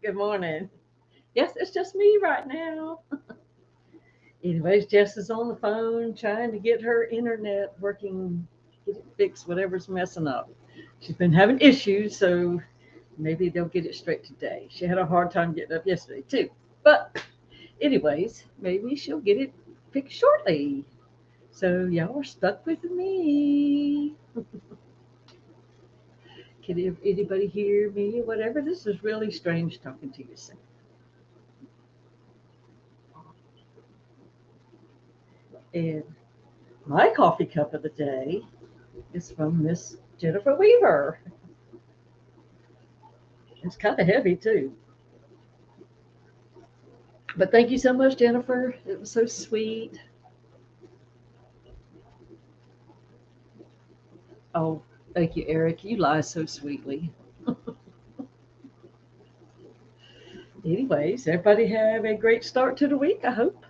Good morning. Yes, it's just me right now. Anyways, Jess is on the phone trying to get her internet working, get it fixed, whatever's messing up. She's been having issues, so maybe they'll get it straight today. She had a hard time getting up yesterday, too. But, anyways, maybe she'll get it fixed shortly. So, y'all are stuck with me. Can anybody hear me or whatever? This is really strange talking to you. And my coffee cup of the day is from Miss Jennifer Weaver. It's kind of heavy too. But thank you so much, Jennifer. It was so sweet. Oh, thank you, Eric. You lie so sweetly. Anyways, everybody have a great start to the week, I hope.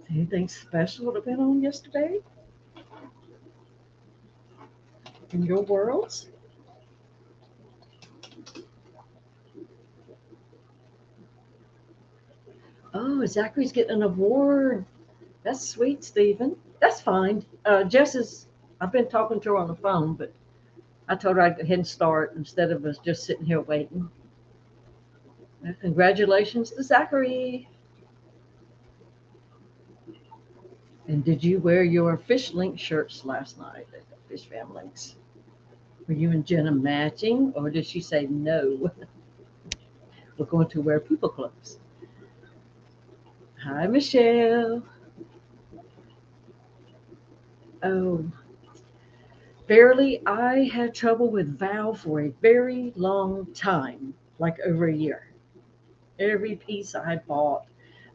Anything special that went on yesterday in your worlds? Oh, Zachary's getting an award. That's sweet, Stephen. That's fine. Jess is, I've been talking to her on the phone, but I told her I'd go ahead and start instead of us just sitting here waiting. Congratulations to Zachary. And did you wear your fish link shirts last night at the Fish Fam Links? Were you and Jenna matching, or did she say no? We're going to wear people clothes. Hi, Michelle. Oh, barely. I had trouble with Val for a very long time, like over a year. Every piece I bought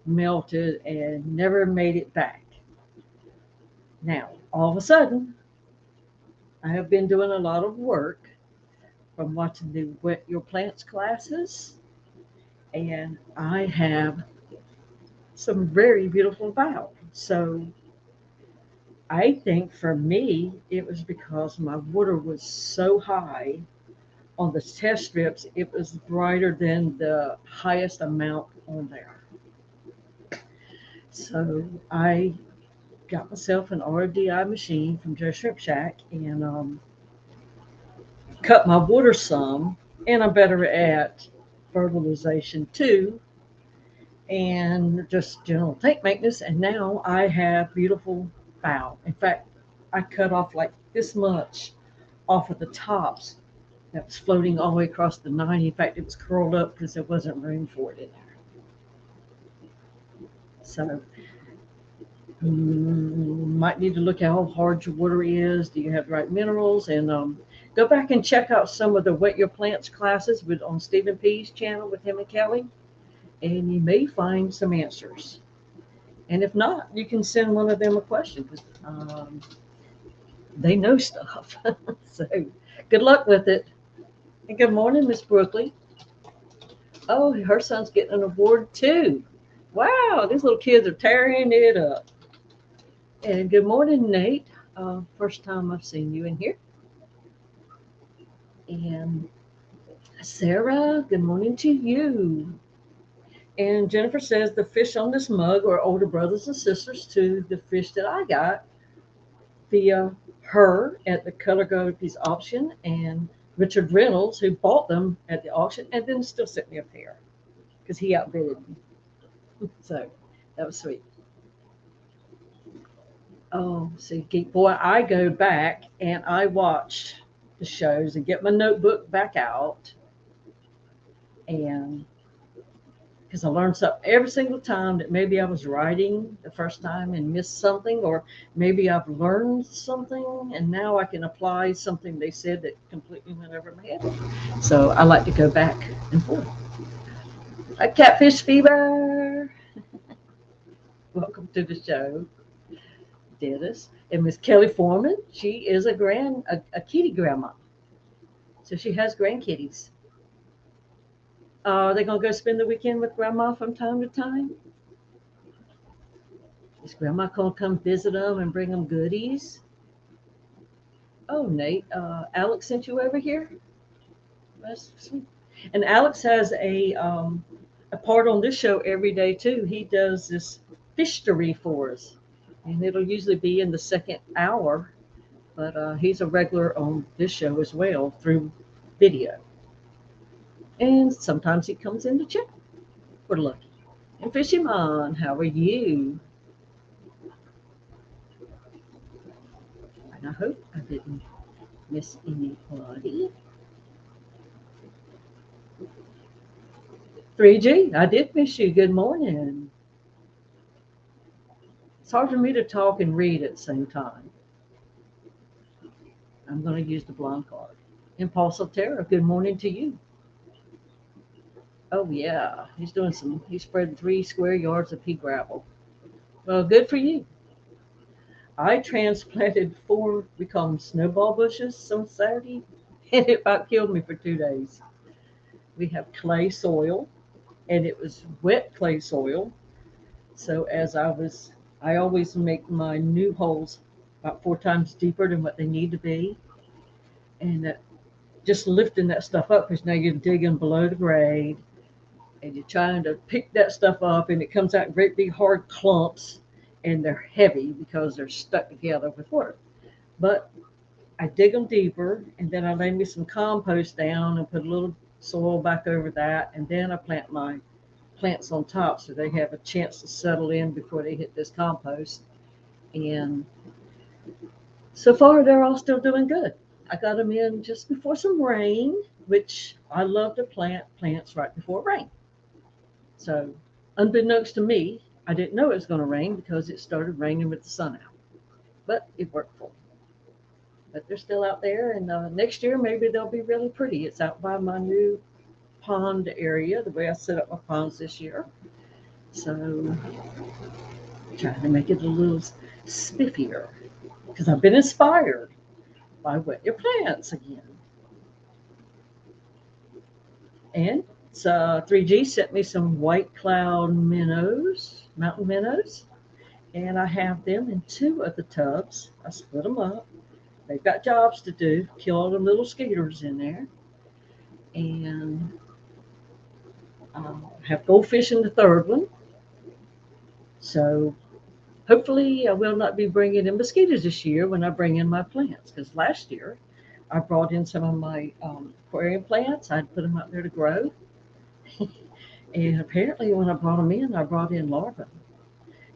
melted and never made it back. Now, all of a sudden, I have been doing a lot of work from watching the Wet Your Plants classes, and I have some very beautiful Val. So I think for me, it was because my water was so high on the test strips, it was brighter than the highest amount on there. So I got myself an RDI machine from Joe Shrimp Shack and cut my water some, and I'm better at fertilization too, and just general tank maintenance. And now I have beautiful fowl. In fact, I cut off like this much off of the tops that was floating all the way across the 90. In fact, it was curled up because there wasn't room for it in there. So might need to look at how hard your water is. Do you have the right minerals? And go back and check out some of the Wet Your Plants classes with on Stephen P's channel with him and Kelly, and you may find some answers. And if not, you can send one of them a question because they know stuff. So good luck with it. And good morning, Miss Brookley. Oh, her son's getting an award too. Wow, these little kids are tearing it up. And good morning, Nate. First time I've seen you in here. And Sarah, good morning to you. And Jennifer says the fish on this mug are older brothers and sisters to the fish that I got via her at the Color Goatees auction and Richard Reynolds, who bought them at the auction and then still sent me a pair because he outbidded me. So that was sweet. Oh, see, Geek Boy, I go back and I watch the shows and get my notebook back out, and because I learned something every single time that maybe I was writing the first time and missed something, or maybe I've learned something and now I can apply something they said that completely went over my head. So I like to go back and forth. A catfish fever. Welcome to the show, Dennis. And Miss Kelly Foreman, she is a kitty grandma. So she has grandkitties. Are they going to go spend the weekend with grandma from time to time? Is grandma going to come visit them and bring them goodies? Oh, Nate, Alex sent you over here? That's sweet. And Alex has a part on this show every day too. He does this fishery for us, and it'll usually be in the second hour. But he's a regular on this show as well through video, and sometimes he comes in to chat. We're lucky. And Fisherman, how are you? And I hope I didn't miss anybody. 3G, I did miss you. Good morning. It's hard for me to talk and read at the same time. I'm going to use the blind card. Impulsive Terror, good morning to you. Oh, yeah. He's spread 3 square yards of pea gravel. Well, good for you. I transplanted 4, we call them snowball bushes on Saturday, and it about killed me for 2 days. We have clay soil, and it was wet clay soil. So I always make my new holes about 4 times deeper than what they need to be. And just lifting that stuff up, because now you're digging below the grade and you're trying to pick that stuff up, and it comes out in great big hard clumps, and they're heavy because they're stuck together with water. But I dig them deeper, and then I lay me some compost down and put a little soil back over that, and then I plant my plants on top so they have a chance to settle in before they hit this compost. And so far, they're all still doing good. I got them in just before some rain, which I love to plant plants right before rain. So, unbeknownst to me, I didn't know it was going to rain because it started raining with the sun out. But it worked for me. But they're still out there, and next year maybe they'll be really pretty. It's out by my new pond area, the way I set up my ponds this year. So, trying to make it a little spiffier because I've been inspired by Wet Your Plants again. And 3G sent me some white cloud minnows, mountain minnows, and I have them in 2 of the tubs. I split them up. They've got jobs to do, kill all the little skeeters in there, and have goldfish in the third one. So hopefully I will not be bringing in mosquitoes this year when I bring in my plants, because last year I brought in some of my aquarium plants. I'd put them out there to grow. And apparently when I brought them in, I brought in larvae.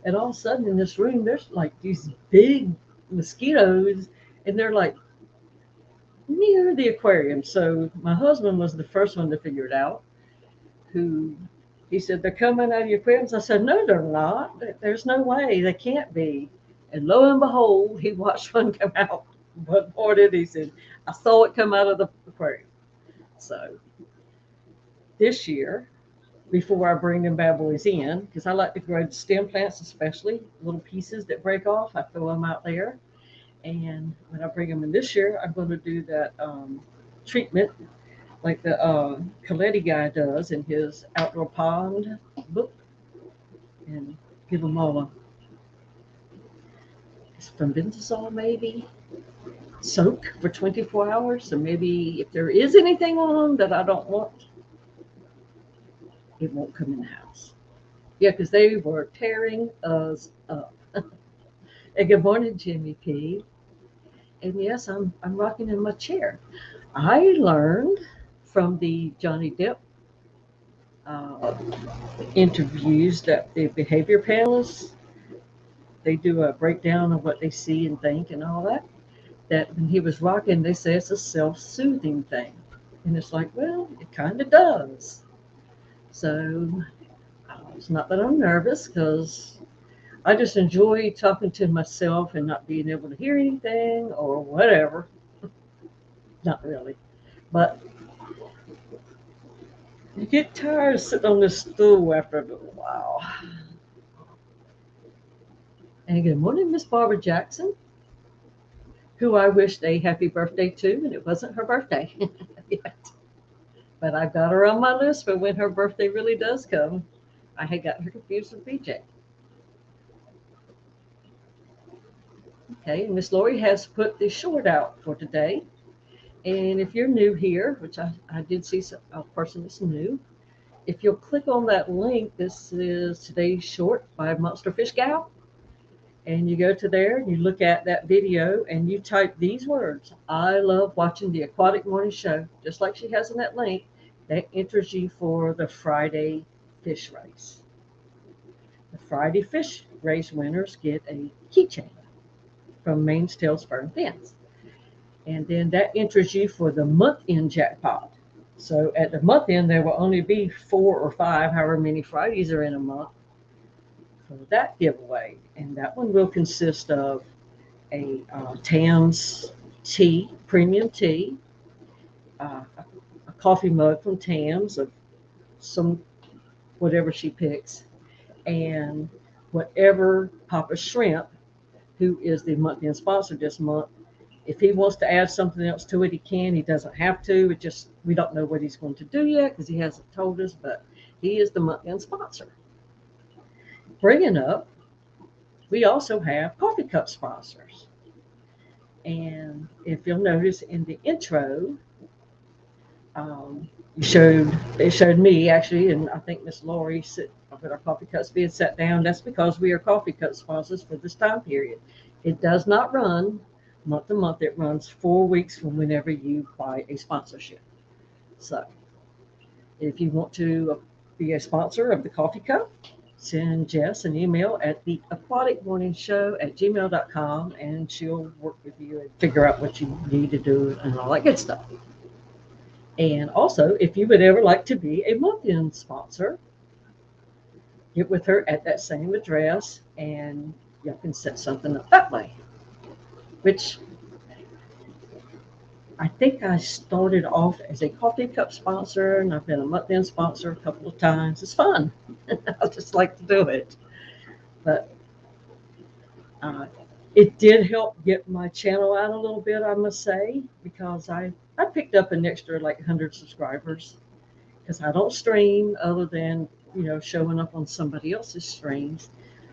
And all of a sudden in this room, there's like these big mosquitoes, and they're like near the aquarium. So my husband was the first one to figure it out, who he said, they're coming out of your aquariums. I said, no, they're not. There's no way. They can't be. And lo and behold, he watched one come out. What morning, he said, I saw it come out of the aquarium. So this year, before I bring them bad boys in, because I like to grow stem plants, especially little pieces that break off, I throw them out there. And when I bring them in this year, I'm going to do that treatment like the Coletti guy does in his outdoor pond book, and give them all a fenbendazole maybe soak for 24 hours. So maybe if there is anything on them that I don't want, it won't come in the house. Yeah, because they were tearing us up. And good morning, Jimmy P. And yes, I'm rocking in my chair. I learned from the Johnny Depp uh, interviews that the behavior panelists, they do a breakdown of what they see and think and all that. That when he was rocking, they say it's a self-soothing thing, and it's like, well, it kind of does. So it's not that I'm nervous, because I just enjoy talking to myself and not being able to hear anything or whatever. Not really, but you get tired of sitting on this stool after a little while. And good morning, Miss Barbara Jackson, who I wished a happy birthday to, and it wasn't her birthday yet. But I've got her on my list for when her birthday really does come. I had gotten her confused with BJ. Okay, Miss Lori has put the short out for today, And if you're new here, which I did see a person that's new, if you'll click on that link, this is today's short by Monster Fish Gal. And you go to there, you look at that video, and you type these words: I love watching the Aquatic Morning Show, just like she has in that link. That enters you for the Friday fish race. The Friday fish race winners get a keychain from Maine's Tail Spur and Fins. And then that enters you for the month end jackpot. So at the month end, there will only be 4 or 5, however many Fridays are in a month, for that giveaway. And that one will consist of a Tam's tea, premium tea, a coffee mug from Tam's of some whatever she picks, and whatever Papa Shrimp, who is the month-end sponsor this month, if he wants to add something else to it, he can. He doesn't have to. It just, we don't know what he's going to do yet because he hasn't told us, but he is the month-end sponsor. Bringing up, we also have coffee cup sponsors. And if you'll notice in the intro, it showed me actually, and I think Miss Lori sit with our coffee cups being set down. That's because we are coffee cup sponsors for this time period. It does not run month to month. It runs 4 weeks from whenever you buy a sponsorship. So if you want to be a sponsor of the coffee cup, send Jess an email at the aquaticmorningshow@gmail.com, and she'll work with you and figure out what you need to do and all that good stuff. And also, if you would ever like to be a month-end sponsor, get with her at that same address and you can set something up that way. Which I think I started off as a coffee cup sponsor, and I've been a month-end sponsor a couple of times. It's fun. I just like to do it. But it did help get my channel out a little bit, I must say, because I picked up an extra like 100 subscribers because I don't stream other than, showing up on somebody else's streams.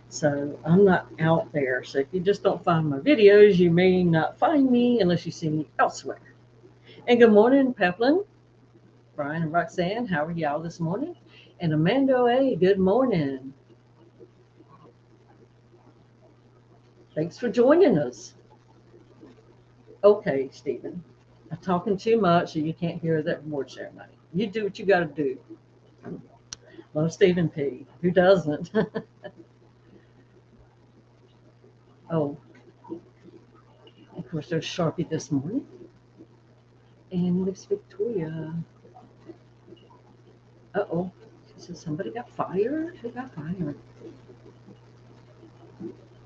So I'm not out there. So if you just don't find my videos, you may not find me unless you see me elsewhere. And good morning, Peplin, Brian and Roxanne. How are y'all this morning? And Amanda A., good morning. Thanks for joining us. Okay, Stephen. I'm talking too much, so you can't hear that award ceremony. You do what you got to do. Love Stephen P. Who doesn't? Oh, of course, there's Sharpie this morning. And Miss Victoria. Uh-oh. She said somebody got fired? Who got fired?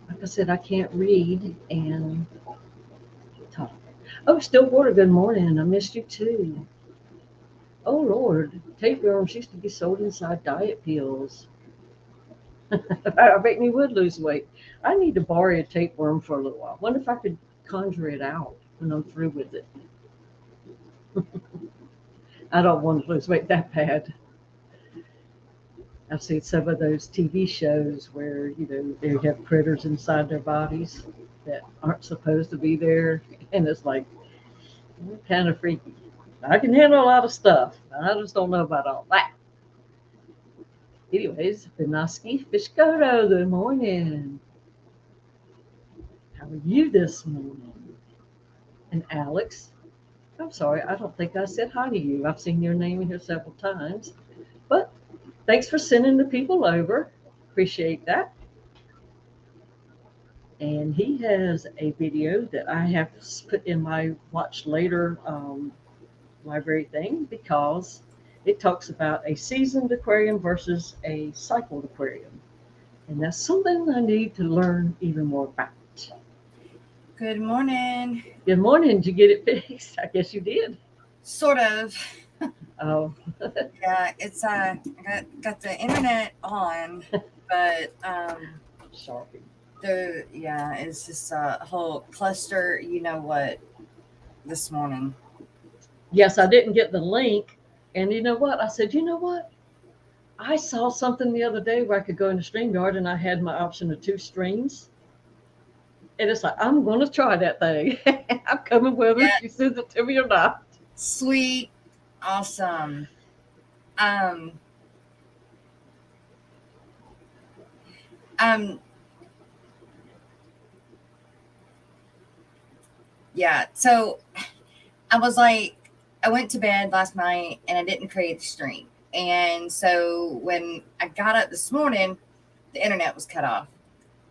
Like I said, I can't read and talk. Oh, Stillwater, good morning. I missed you too. Oh, Lord. Tapeworms used to be sold inside diet pills. I bet me would lose weight. I need to borrow a tapeworm for a little while. Wonder if I could conjure it out when I'm through with it. I don't want to lose weight that bad. I've seen some of those TV shows where, they have critters inside their bodies that aren't supposed to be there. And it's like, kind of freaky. I can handle a lot of stuff. I just don't know about all that. Anyways, Benoski Fishkoto, good morning. How are you this morning? And Alex, I'm sorry, I don't think I said hi to you. I've seen your name in here several times. But thanks for sending the people over. Appreciate that. And he has a video that I have put in my watch later library thing because it talks about a seasoned aquarium versus a cycled aquarium. And that's something I need to learn even more about. Good morning. Good morning. Did you get it fixed? I guess you did. Sort of. Oh. Yeah, it's I got the internet on, but Sharpie. it's just a whole cluster, this morning. Yes, I didn't get the link. And you know what? I said, you know what? I saw something the other day where I could go into StreamYard and I had my option of 2 streams. And it's like, I'm going to try that thing. I'm coming with her. Yeah, She sends it to me or not. sweet, awesome. Um, um, yeah. So I was like, I went to bed last night and I didn't create the stream. And so when I got up this morning, the internet was cut off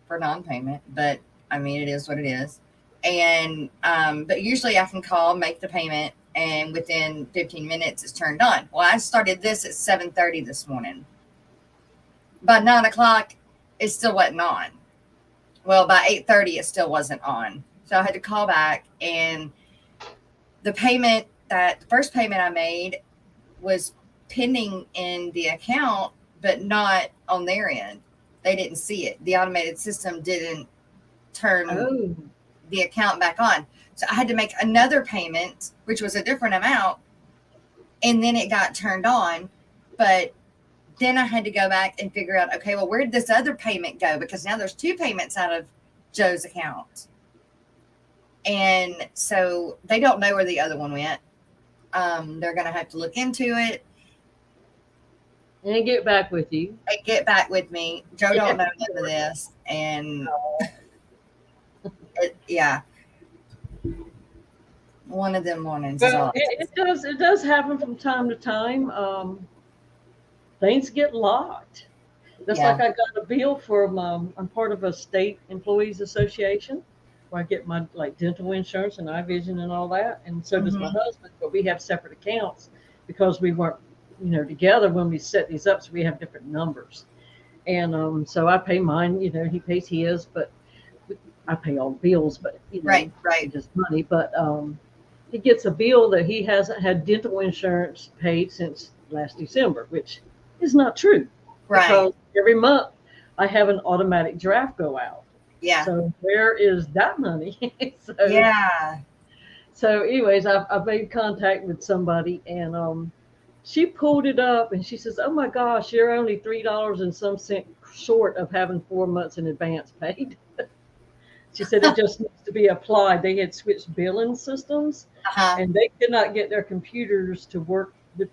for non-payment. But I mean, it is what it is. And but usually I can call, make the payment, and within 15 minutes it's turned on. Well, I started this at 7:30 this morning. By 9 o'clock, it still wasn't on. Well, by 8:30, it still wasn't on. So I had to call back, and the first payment I made was pending in the account, but not on their end. They didn't see it. The automated system didn't turn Oh, the account back on. So I had to make another payment, which was a different amount, and then it got turned on. But then I had to go back and figure out, okay, well, where did this other payment go? Because now there's two payments out of Joe's account. And so they don't know where the other one went. They're going to have to look into it and get back with you. and get back with me. Joe don't know none of this. And yeah, one of them mornings is Well, all. it does happen from time to time. Things get locked. That's Yeah. like I got a bill from I'm part of a state employees association where I get my like dental insurance and eye vision and all that, and so does my Mm-hmm. husband. But we have separate accounts because we weren't together when we set these up, so we have different numbers. And so I pay mine, he pays his, but I pay all the bills, but Right, right, just money. But he gets a bill that he hasn't had dental insurance paid since last December, which is not true right. because every month I have an automatic draft go out. Yeah, So where is that money? so yeah. so anyways, I've made contact with somebody and she pulled it up and she says, "Oh my gosh, you're only $3 and some cent short of having 4 months in advance paid." She said it just needs to be applied. They had switched billing systems Uh-huh. and they could not get their computers to work with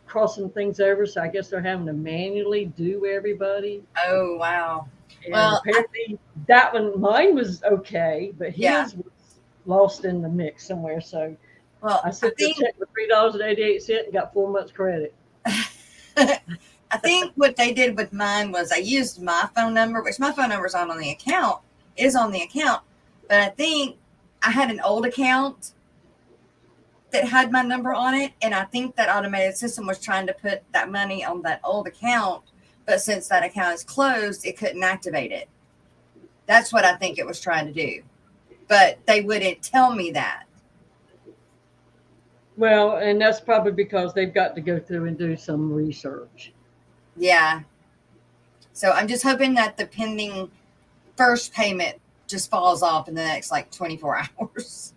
crossing things over. So I guess they're having to manually do everybody. Oh, wow. And Well, apparently that one, mine was okay, but yeah. his was lost in the mix somewhere. So Well, I I sent her a think check for $3.88 and got 4 months credit. I think what they did with mine was I used my phone number, which my phone number is on the account, is on the account. But I think I had an old account that had my number on it, and I think that automated system was trying to put that money on that old account, but since that account is closed, it couldn't activate it. That's what I think it was trying to do. But they wouldn't tell me that. Well, and that's probably because they've got to go through and do some research. Yeah. So I'm just hoping that the pending first payment just falls off in the next like 24 hours.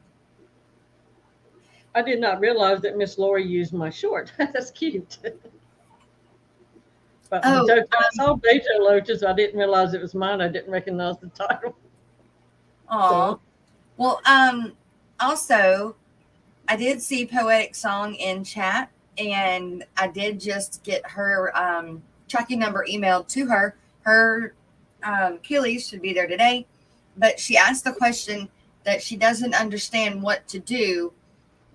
I did not realize that Miss Lori used my short. That's cute. But Oh, I saw Deja Loaches. I didn't realize it was mine. I didn't recognize the title. aw. So Well, also, I did see Poetic Song in chat, and I did just get her tracking number emailed to her. Her Achilles should be there today, but she asked the question that she doesn't understand what to do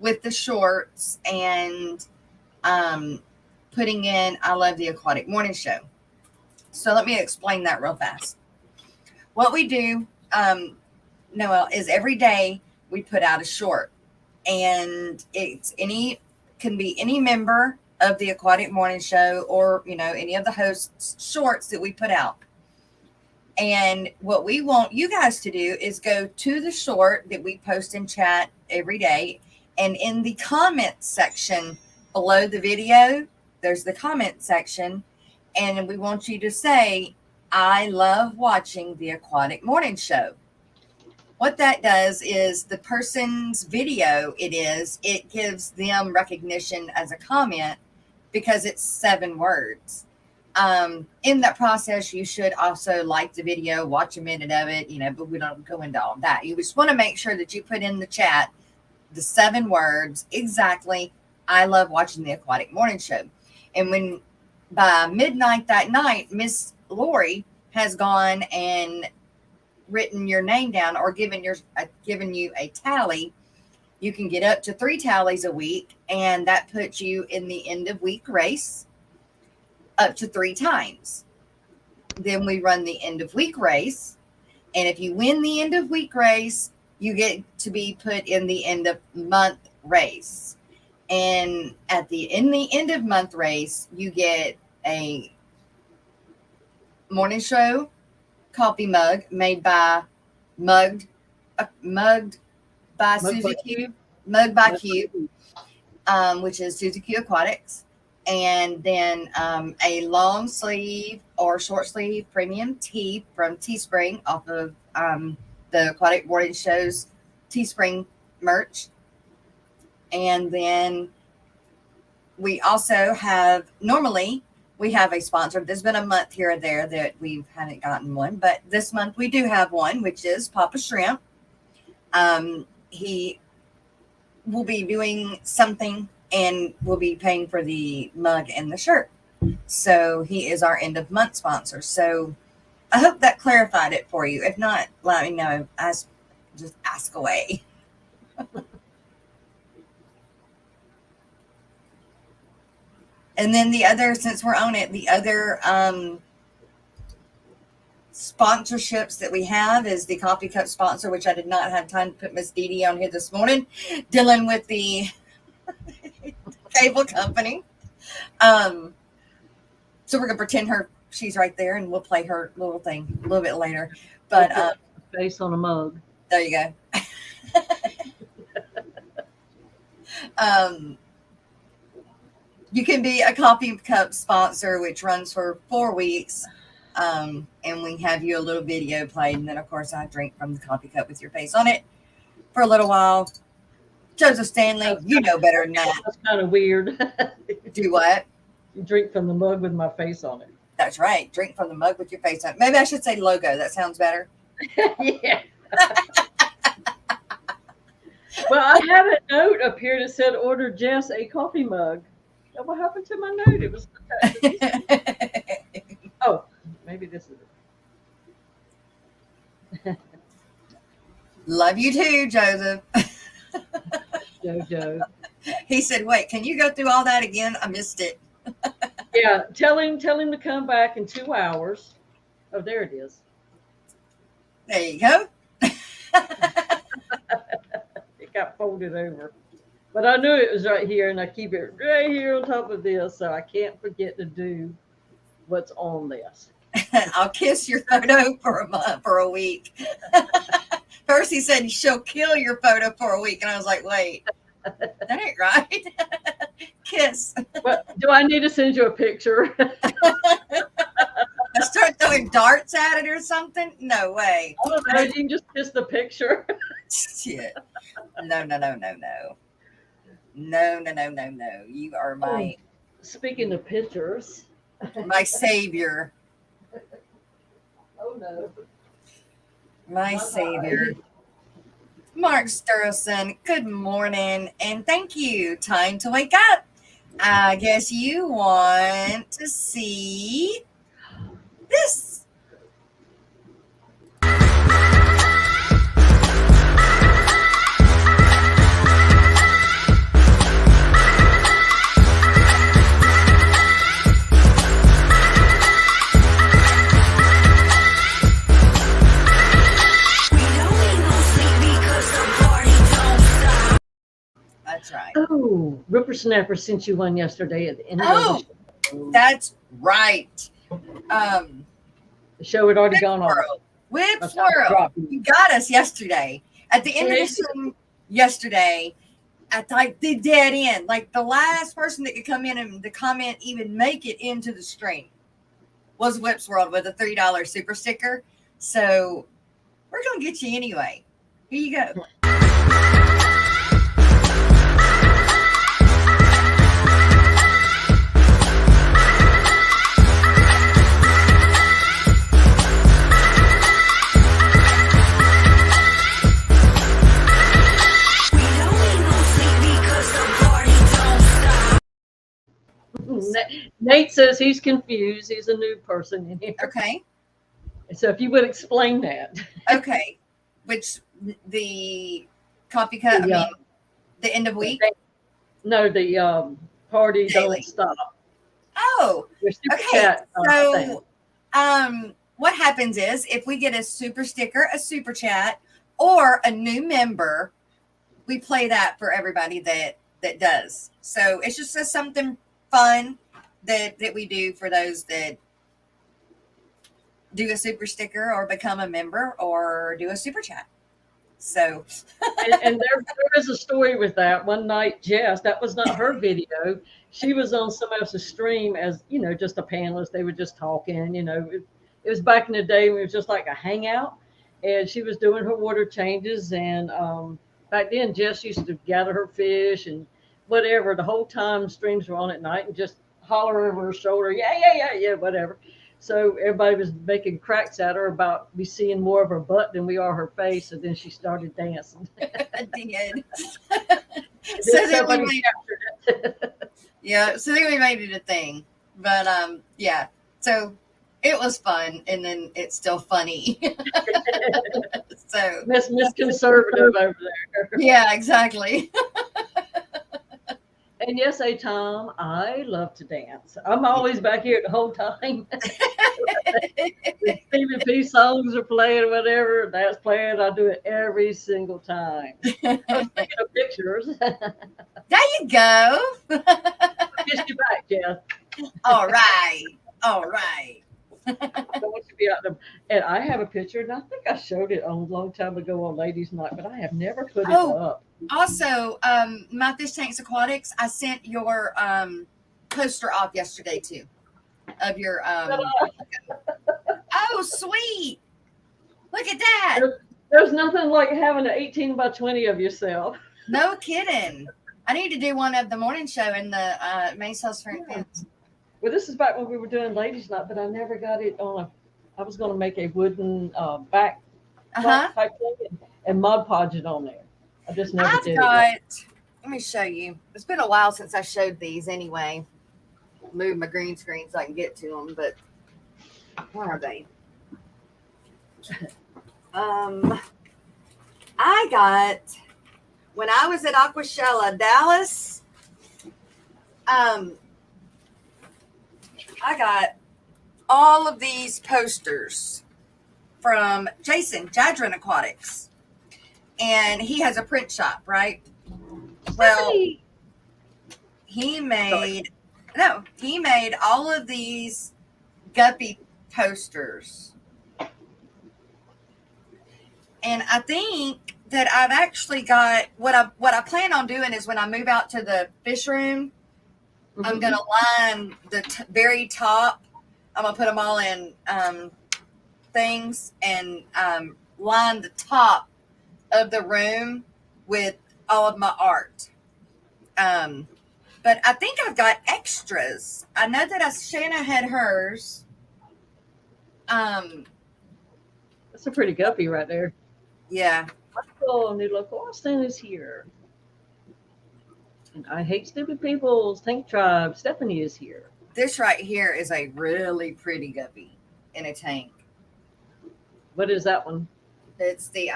with the shorts and putting in I Love the Aquatic Morning Show. So let me explain that real fast. What we do, Noel, is every day we put out a short, and can be any member of the Aquatic Morning Show or any of the hosts' shorts that we put out. And what we want you guys to do is go to the short that we post in chat every day, and in the comment section below the video, there's the comment section, and we want you to say, "I love watching the Aquatic Morning Show." What that does is the person's video, it gives them recognition as a comment because it's 7 words. In that process, you should also like the video, watch a minute of it, but we don't go into all of that. You just want to make sure that you put in the chat the 7 words exactly. I love watching the Aquatic Morning Show. And when by midnight that night, Miss Lori has gone and written your name down or given you a tally, you can get up to 3 tallies a week, and that puts you in the end of week race up to 3 times. Then we run the end of week race, and if you win the end of week race, you get to be put in the end of month race. And in the end of month race, you get a morning show coffee mug made by mugged by Susie Q, mugged by Q, which is Susie Q Aquatics, and then a long sleeve or short sleeve premium tee from Teespring off of the Aquatic Boarding Show's Teespring merch. And then we also normally we have a sponsor. There's been a month here or there that we haven't gotten one, but this month we do have one, which is Papa Shrimp. He will be doing something and will be paying for the mug and the shirt. So he is our end of month sponsor. So I hope that clarified it for you. If not, let me know. Just ask away. And then since we're on it, the other sponsorships that we have is the coffee cup sponsor, which I did not have time to put Miss Dee Dee on here this morning, dealing with the cable company. So we're gonna pretend she's right there, and we'll play her little thing a little bit later. But face on a mug. There you go. You can be a coffee cup sponsor, which runs for 4 weeks. And we have you a little video played. And then, of course, I drink from the coffee cup with your face on it for a little while. Joseph Stanley, you know better than that. That's kind of weird. Do what? You drink from the mug with my face on it. That's right. Drink from the mug with your face on it. Maybe I should say logo. That sounds better. Yeah. Well, I have a note up here that said, order Jess a coffee mug. What happened to my note? It was oh, maybe this is it. Love you too, Joseph. Jojo. He said, wait, can you go through all that again? I missed it. Yeah, tell him to come back in 2 hours. Oh, there it is. There you go. It got folded over. But I knew it was right here, and I keep it right here on top of this, so I can't forget to do what's on this. I'll kiss your photo for a week. First he said she'll kill your photo for a week, and I was like, wait, that ain't right. Kiss. What, do I need to send you a picture? I start throwing darts at it or something? No way. I don't know. You can just kiss the picture. Shit. No. No. You are my... Speaking of pictures. My savior. Oh, no. My savior. Mark Sturleson, good morning, and thank you. Time to wake up. I guess you want to see this. That's right. Oh, Whippersnapper sent you one yesterday at the end of the show. That's right. The show had already gone on. Whip Swirl. You got us yesterday. At the end of the show yesterday, at like the dead end, like the last person that could come in and the comment even make it into the stream was Whip's World with a $3 super sticker. So we're going to get you anyway. Here you go. Nate says he's confused. He's a new person in here. Okay. So if you would explain that. Okay. Which the coffee cup, I The, mean, the end of week? no, the party don't Daily. stop. Oh, Your super okay. chat thing. So, what happens is if we get a super sticker, a super chat, or a new member, we play that for everybody that does. So it's just something fun that we do for those that do a super sticker or become a member or do a super chat. So And there is a story with that. One night, Jess, that was not her video. She was on somebody else's stream as, just a panelist. They were just talking, It was back in the day when it was just like a hangout. And she was doing her water changes. And back then, Jess used to gather her fish and whatever. The whole time streams were on at night and just holler over her shoulder, yeah, yeah, yeah, yeah, whatever. So everybody was making cracks at her about me seeing more of her butt than we are her face. And then she started dancing. I did. Then So then we somebody made, captured it. yeah, so then we made it a thing. But yeah. So it was fun and then it's still funny. So Miss Conservative over there. yeah, exactly. And yes, hey Tom, I love to dance. I'm always back here the whole time. The PvP songs are playing, whatever that's playing. I do it every single time. I was taking of pictures. There you go. Kiss you back, Jeff. All right. All right. I don't want you to be out there. And I have a picture, and I think I showed it a long time ago on Ladies' Night, but I have never put it Oh, up. also, my Fish Tanks Aquatics, I sent your poster off yesterday too. Of your oh sweet. Look at that. There's nothing like having an 18 by 20 of yourself. No kidding. I need to do one of the morning show in the main sales front fence. Well, this is back when we were doing Ladies' Night, but I never got it on a. I was going to make a wooden back Uh-huh. type thing and Mod Podge it on there. I just never I've did got, it. let me show you. It's been a while since I showed these anyway. Move my green screen so I can get to them, but where are they? I got, when I was at Aquashella, Dallas, I got all of these posters from Jason, Jadron Aquatics. And he has a print shop, right? Well, Stephanie! he made all of these guppy posters. And I think that I've actually got what I plan on doing is when I move out to the fish room, I'm going to line the very top. I'm going to put them all in things and line the top of the room with all of my art. But I think I've got extras. I know that Shanna had hers. That's a pretty guppy right there. Yeah. Michael, new local Austin is here. And I hate stupid people's tank tribe. Stephanie is here. This right here is a really pretty guppy in a tank. What is that one? It's the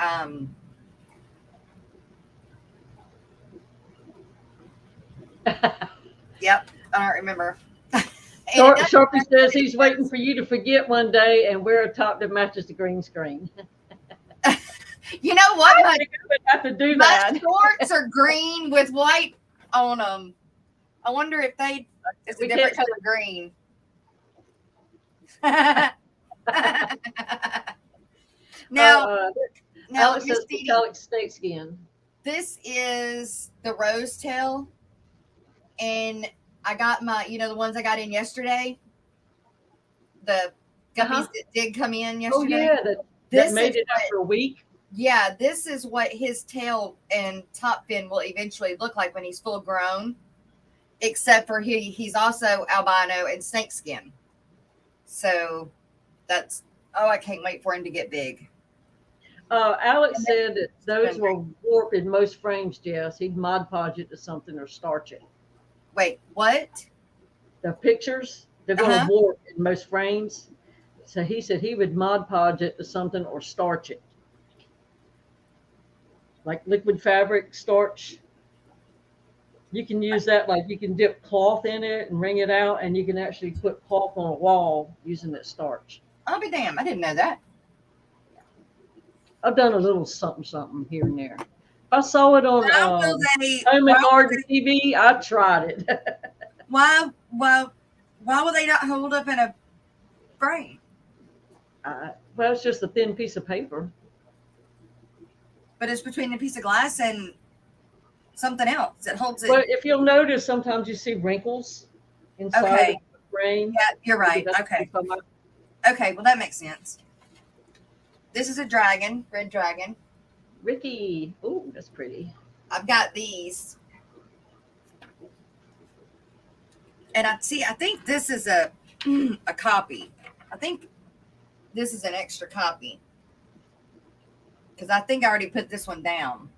yep, I don't remember. Sharpie says he's waiting for you to forget one day and wear a top that matches the green screen. You know what? I think I would have to do My that. shorts are green with white on them. I wonder if it's a different color green. Now, Alex says metallic snake skin. This is the rose tail, and I got the ones I got in yesterday. The guppies that did come in yesterday. Oh yeah, that made it after a week. Yeah, this is what his tail and top fin will eventually look like when he's full grown, except for he's also albino and snake skin. So I can't wait for him to get big. Alex said that those will warp in most frames, Jess. He'd Mod Podge it to something or starch it. Wait, what? the pictures, they're going to Uh-huh. warp in most frames. So he said he would Mod Podge it to something or starch it, like liquid fabric starch. You can use that, like you can dip cloth in it and wring it out, and you can actually put cloth on a wall using that starch. I'll be damned. I didn't know that. I've done a little something, something here and there. If I saw it on How will they? Home Why? and Garden TV, I tried it. Why? Why? Why will they not hold up in a frame? Well, it's just a thin piece of paper. But it's between a piece of glass and something else. It holds it. But if you'll notice, sometimes you see wrinkles inside of Okay. the frame. Yeah, you're Maybe right. that's what you're Okay. talking about. Okay. Well, that makes sense. This is a dragon, red dragon. Ricky. Oh, that's pretty. I've got these, and I see. I think this is a a copy. I think this is an extra copy because I think I already put this one down.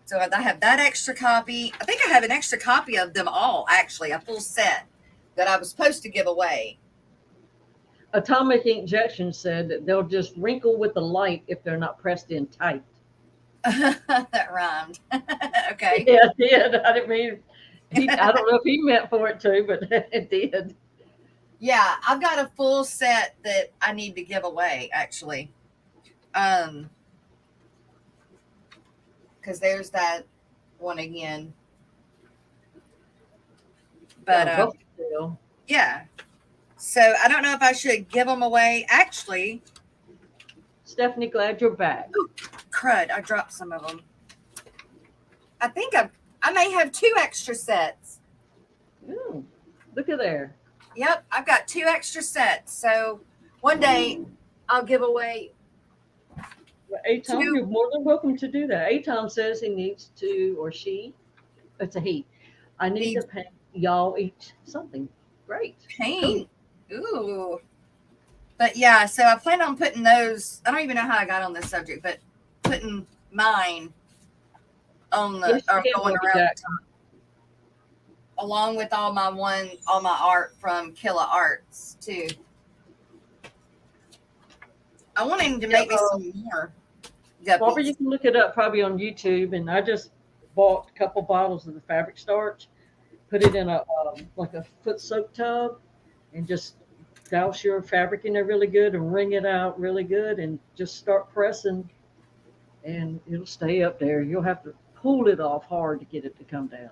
So I have that extra copy. I think I have an extra copy of them all, actually, a full set that I was supposed to give away. Atomic Injection said that they'll just wrinkle with the light if they're not pressed in tight. That rhymed. Okay. Yeah, it did. I didn't mean. I don't know if he meant for it to, but it did. Yeah, I've got a full set that I need to give away, actually. Because there's that one again. But yeah. So I don't know if I should give them away. Actually, Stephanie, glad you're back. ooh, crud! I dropped some of them. I think I may have 2 extra sets. Ooh, look at there. Yep, I've got 2 extra sets. So one day I'll give away. Well, Atom, you're more than welcome to do that. Atom says he needs to, or she, it's a he. I need to pay y'all each something. Great. Paint. Ooh. But yeah, so I plan on putting those. I don't even know how I got on this subject, but putting mine on the Yes, or you going did, around Jack. the top, along with all my art from Killa Arts too. I want him to make me some more Barbara, you guppies. can look it up probably on YouTube. And I just bought a couple bottles of the fabric starch, put it in a like a foot soak tub, and just douse your fabric in there really good and wring it out really good, and just start pressing, and it'll stay up there. You'll have to pull it off hard to get it to come down.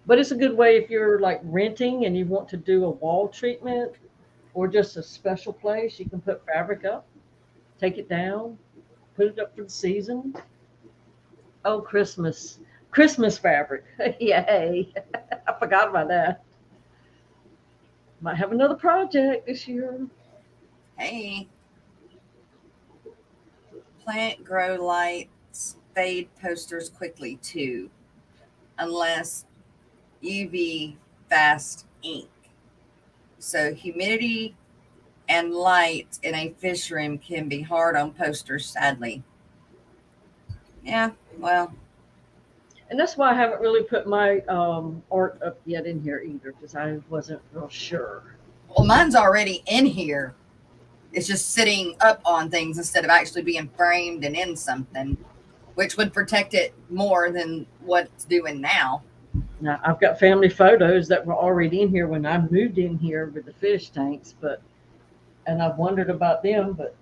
But it's a good way if you're like renting and you want to do a wall treatment or just a special place. You can put fabric up, take it down, put it up for the season. Oh, Christmas fabric. Yay. I forgot about that. Might have another project this year. Hey, plant grow lights fade posters quickly too, unless UV fast ink. So humidity and light in a fish room can be hard on posters, sadly. Yeah, well, And that's why I haven't really put my art up yet in here either, because I wasn't real sure. mine's already in here. It's just sitting up on things instead of actually being framed and in something, which would protect it more than what it's doing now. Now, I've got family photos that were already in here when I moved in here with the fish tanks, and I've wondered about them, but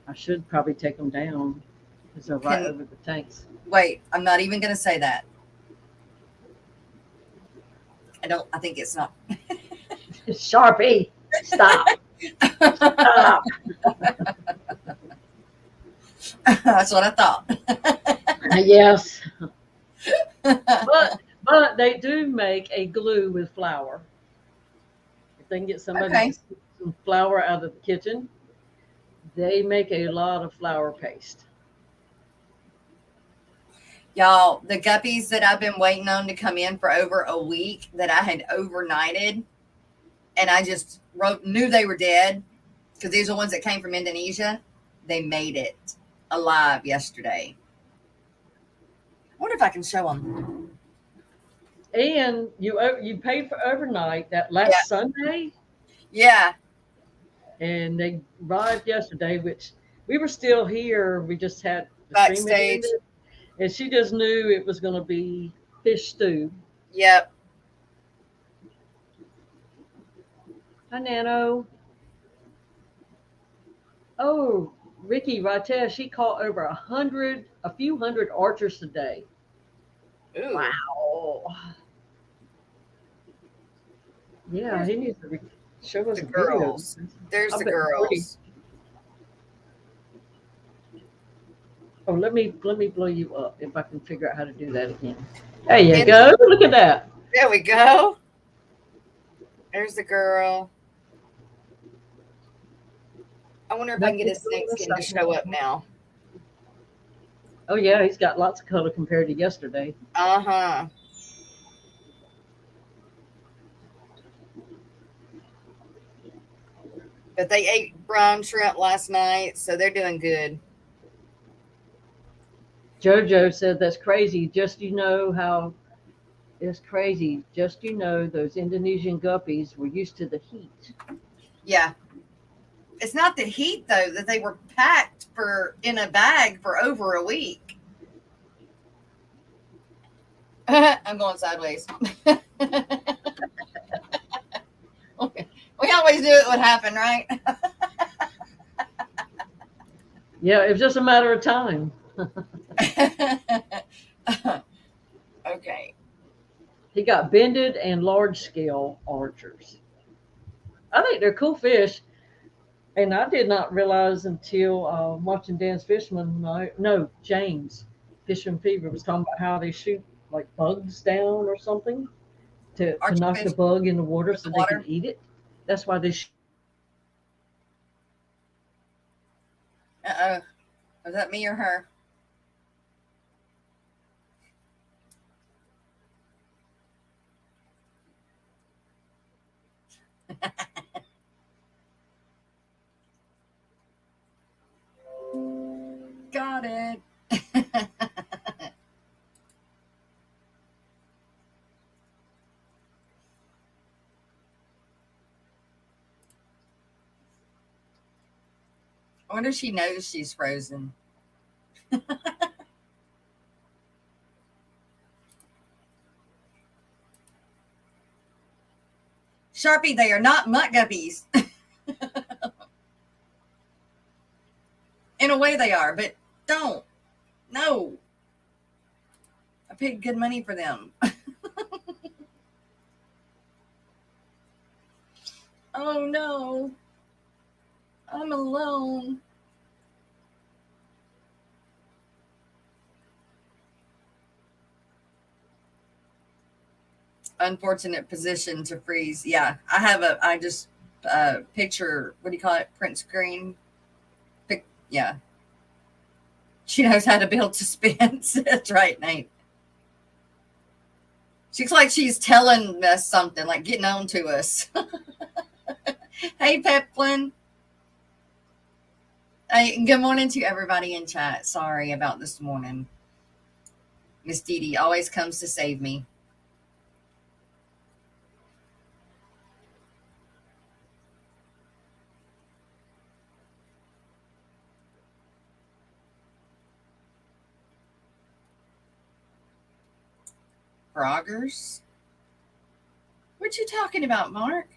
I should probably take them down because they're right Can over the tanks. wait, I'm not even going to say that. I think it's not. Sharpie, stop. Stop. That's what I thought. Yes. But they do make a glue with flour. If they can get somebody Okay. to scoop some flour out of the kitchen, they make a lot of flour paste. Y'all, the guppies that I've been waiting on to come in for over a week that I had overnighted and I just knew they were dead because these are the ones that came from Indonesia. They made it alive yesterday. I wonder if I can show them. And you paid for overnight that Yeah. last Sunday, Yeah. and they arrived yesterday, which we were still here. We just had the stream had Backstage. ended, and she just knew it was going to be fish stew. Yep. Hi, Nano. Oh, Ricky Rattez, she caught over a few hundred archers today. Ooh. Wow. Yeah, There's he needs to show us the a video. girls. There's I the bet 40. girls. Oh, let me blow you up if I can figure out how to do that again. There you And go. Look at that. there we go. There's the girl. I wonder if I Now can get keep his going snake a skin to second. show up now. Oh yeah, he's got lots of color compared to yesterday. Uh-huh. But they ate brine shrimp last night, so they're doing good. Jojo said that's crazy. Just you know how it's crazy. Just you know those Indonesian guppies were used to the heat. Yeah. It's not the heat though that they were packed for in a bag for over a week. I'm going sideways. We always knew it would happen, right? Yeah, it was just a matter of time. Okay. He got bended and large scale archers. I think they're cool fish. And I did not realize until watching Dan's Fishman, no, James, Fishman Fever was talking about how they shoot like bugs down or something to knock the Archerfish bug in the water with so the they can water. eat it. That's why they Uh-oh. Was that me or her? Got it. I wonder if she knows she's frozen. Sharpie, they are not mutt guppies. In a way they are, but don't. No. I paid good money for them. Oh no. I'm alone. Unfortunate position to freeze. Yeah, I just picture, what do you call it? Print screen. Yeah. She knows how to build suspense. That's right, Nate. She's like she's telling us something, like getting on to us. Hey, Peplin. Hey, good morning to everybody in chat. Sorry about this morning. Miss Dee Dee always comes to save me. Froggers? What you talking about, Mark?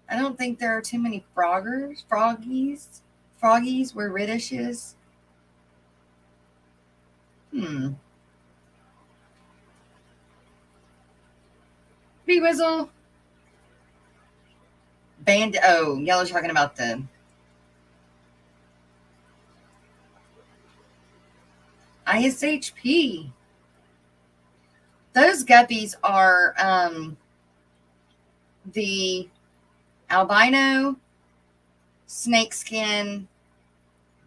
I don't think there are too many froggers. Froggies where British is. Bee Whistle. Oh, y'all talking about the ISHP. Those guppies are the albino snakeskin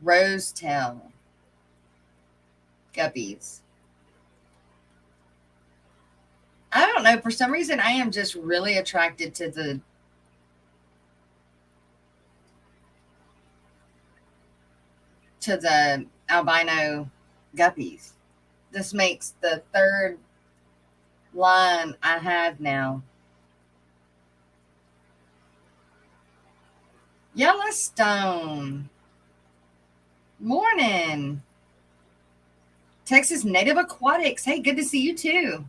rosetail guppies. I don't know. For some reason, I am just really attracted to the albino guppies. This makes the third line I have now. Yellowstone. Morning. Texas Native Aquatics. Hey, good to see you too.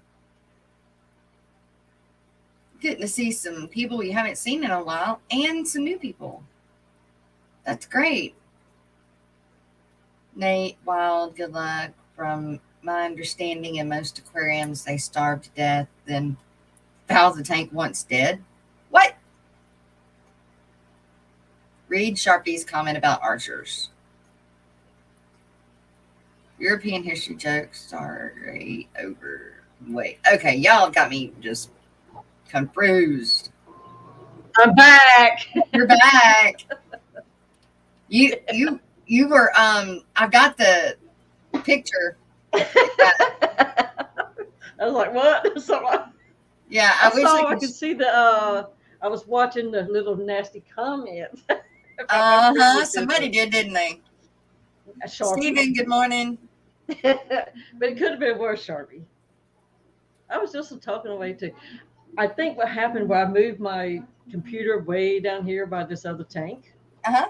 Good to see some people you haven't seen in a while and some new people. That's great. Nate, Wild, good luck. From my understanding, in most aquariums, they starve to death, then foul the tank once dead. What? Read Sharpie's comment about archers. European history jokes are great over. Wait, okay, y'all got me just confused. I'm back. You're back. You were I've got the picture. I was like, what? So Yeah, I I wish I saw I could. could see the I was watching the little nasty comments about my Uh-huh. Christmas Somebody picture. did, didn't they? A Sharpie. Steven, good morning. But it could have been worse, Sharpie. I was just talking away too. I think what happened when I moved my computer way down here by this other tank, Uh-huh.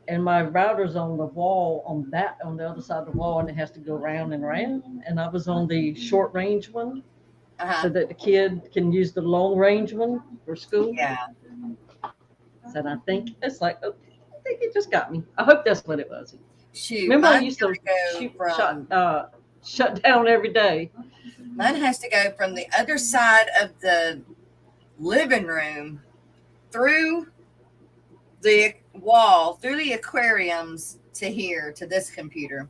and my router's on the wall on the other side of the wall, and it has to go round and round. And I was on the short range one, Uh-huh. so that the kid can use the long range one for school. Yeah. So I think it's like, oh, I think it just got me. I hope that's what it was. Shoot, Remember, I mine's used to gonna go from shut down every day. mine has to go from the other side of the living room through the wall, through the aquariums to here to this computer.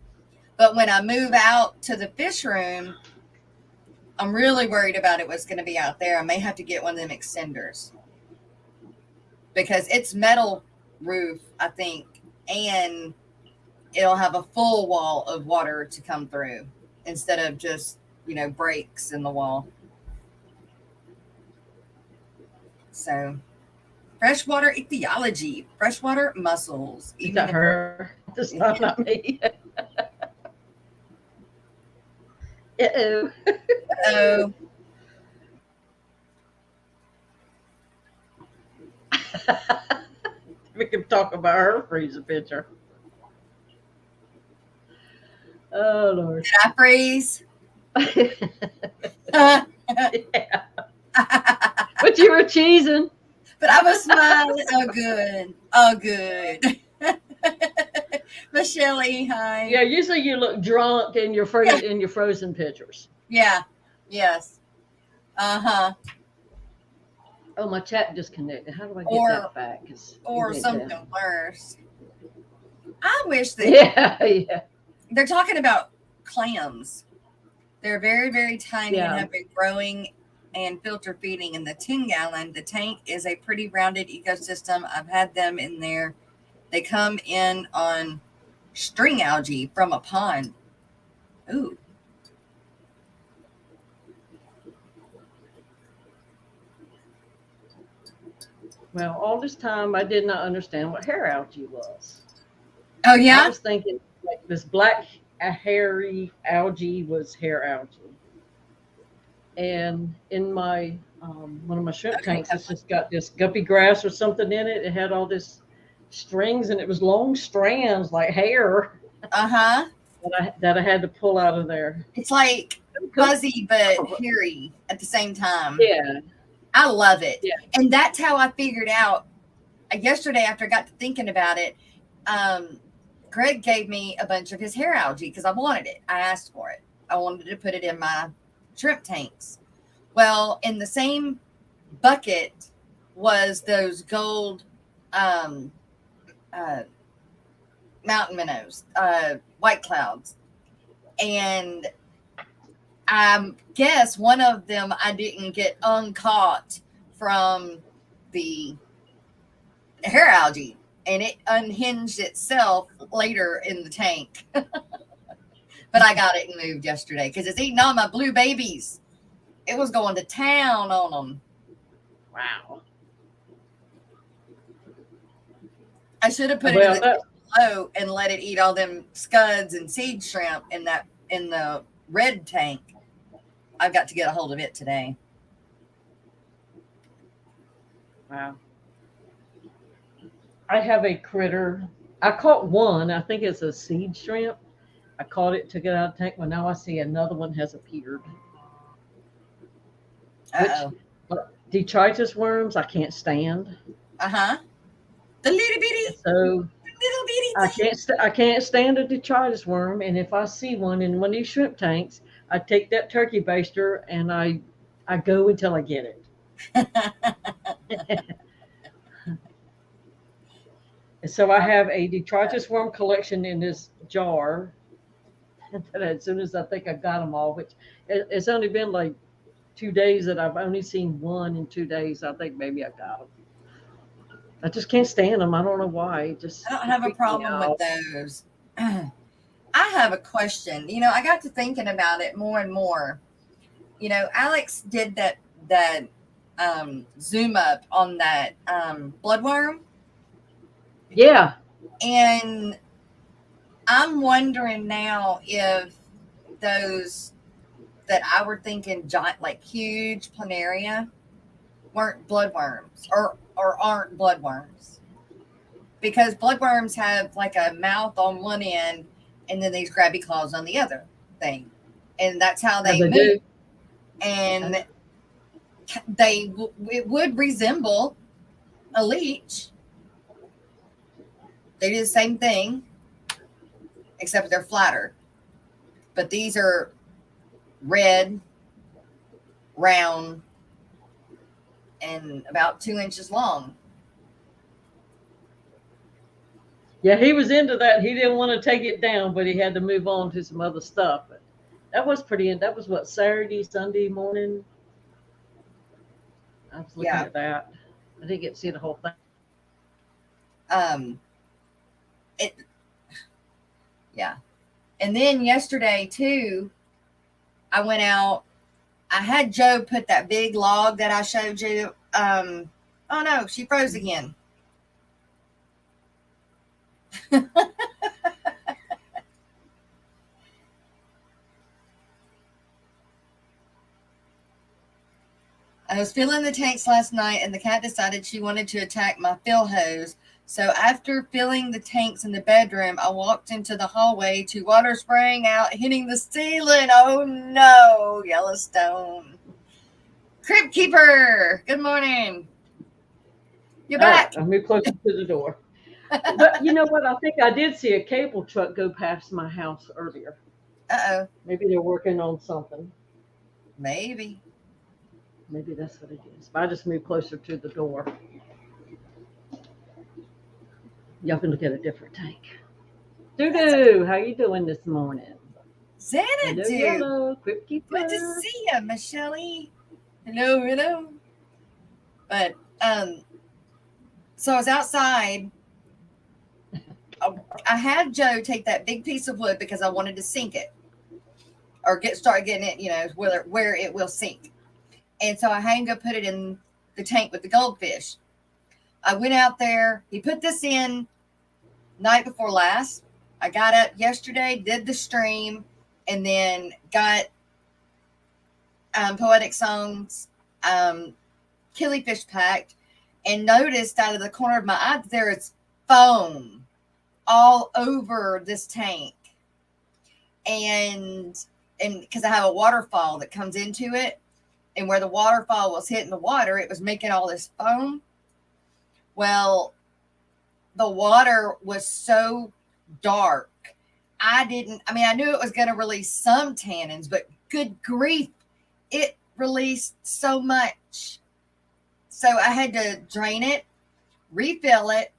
But when I move out to the fish room, I'm really worried about it. What's going to be out there? I may have to get one of them extenders because it's metal roof, I think, and it'll have a full wall of water to come through instead of just breaks in the wall. So freshwater ichthyology, freshwater mussels, Is even that if her? This yeah. not me. Uh-oh. Oh, We can talk about her freezer picture. Oh Lord. did I freeze? Yeah. But you were cheesing. But I was smiling. Oh, good. Oh, good. Michelle, hi. Yeah, usually you look drunk in your Yeah. frozen pictures. Yeah. Yes. Uh-huh. Oh, my chat disconnected. How do I get Or that back? 'Cause it or went something down. worse. I wish that Yeah, yeah, they're talking about clams. They're very, very tiny and yeah. have been growing and filter feeding in the 10-gallon. The tank is a pretty rounded ecosystem. I've had them in there. They come in on string algae from a pond. Ooh. Well, all this time I did not understand what hair algae was. Oh, I yeah? was thinking like this black hairy algae was hair algae. And in my one of my shrimp Okay. tanks, it's just got this guppy grass or something in it. It had all this strings, and it was long strands like hair Uh-huh. that I had to pull out of there. It's like fuzzy but hairy at the same time. Yeah, I love it. yeah, And that's how I figured out yesterday after I got to thinking about it. Um, Greg gave me a bunch of his hair algae because I wanted it. I asked for it. I wanted to put it in my shrimp tanks. Well, in the same bucket was those gold um, uh, mountain minnows, white clouds. And I guess one of them I didn't get uncaught from the hair algae, and it unhinged itself later in the tank. But I got it moved yesterday because it's eating all my blue babies. It was going to town on them. wow. I should have put it in Well, the below and let it eat all them scuds and seed shrimp in the red tank. I've got to get a hold of it today. Wow. I have a critter. I caught one. I think it's a seed shrimp. I caught it, took it out of the tank, but now I see another one has appeared. Which Uh-oh. detritus worms I can't stand. Uh-huh. The So little bitty I thing. I can't stand a detritus worm, and if I see one in one of these shrimp tanks, I take that turkey baster and I go until I get it. And so I have a detritus worm collection in this jar. That as soon as I think I got them all, which it's only been like 2 days that I've only seen one in 2 days. I think maybe I got them. I just can't stand them. I don't know why. I don't They have a freak me problem with out. those. I have a question. I got to thinking about it more and more. Alex did that zoom up on that bloodworm, Yeah, and I'm wondering now if those that I were thinking giant, like huge planaria, weren't bloodworms or aren't bloodworms, because bloodworms have like a mouth on one end and then these grabby claws on the other thing, and that's how yeah, they they move. do. And it would resemble a leech. They do the same thing, except they're flatter. But these are red, round, and about 2 inches long. Yeah, he was into that. He didn't want to take it down, but he had to move on to some other stuff. But that was pretty. That was what, Saturday, Sunday morning. I was looking Yeah. at that. I didn't get to see the whole thing. Um. It. Yeah. And then yesterday too, I went out. I had Joe put that big log that I showed you. Oh no, she froze again. I was filling the tanks last night, and the cat decided she wanted to attack my fill hose. So after filling the tanks in the bedroom, I walked into the hallway to water spraying out, hitting the ceiling. Oh no, Yellowstone. Crib keeper, good morning. You're All right, back. I moved closer to the door. But you know what? I think I did see a cable truck go past my house earlier. Uh-oh. Maybe they're working on something. Maybe. Maybe that's what it is. But I just moved closer to the door. Y'all can look at a different tank. Doo That's doo, how you doing this morning? Hello, Xanadu. yellow, crypt Good to keeper. see you, Michelle. Hello, hello. But so I was outside. I had Joe take that big piece of wood because I wanted to sink it or start getting it, where it will sink. And so I had him go put it in the tank with the goldfish. I went out there. He put this in night before last. I got up yesterday, did the stream, and then got Poetic Songs killifish packed, and noticed out of the corner of my eye that there is foam all over this tank. And because I have a waterfall that comes into it, and where the waterfall was hitting the water, it was making all this foam. Well, the water was so dark. I knew it was going to release some tannins, but good grief, it released so much. So I had to drain it, refill it,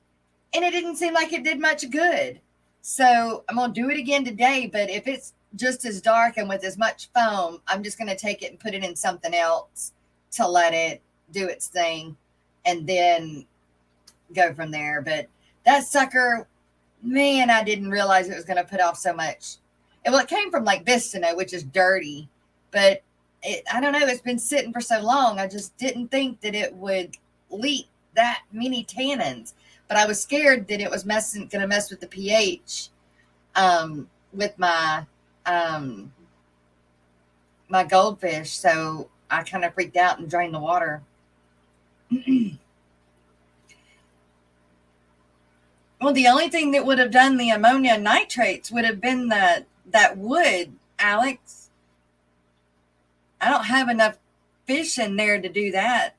and it didn't seem like it did much good. So I'm going to do it again today, but if it's just as dark and with as much foam, I'm just going to take it and put it in something else to let it do its thing and then go from there. But that sucker, man, I didn't realize it was going to put off so much. It came from like Vistino, which is dirty, but I don't know. It's been sitting for so long. I just didn't think that it would leak that many tannins. But I was scared that it was going to mess with the pH with my my goldfish, so I kind of freaked out and drained the water. Well, the only thing that would have done the ammonia nitrates would have been that wood, Alex. I don't have enough fish in there to do that.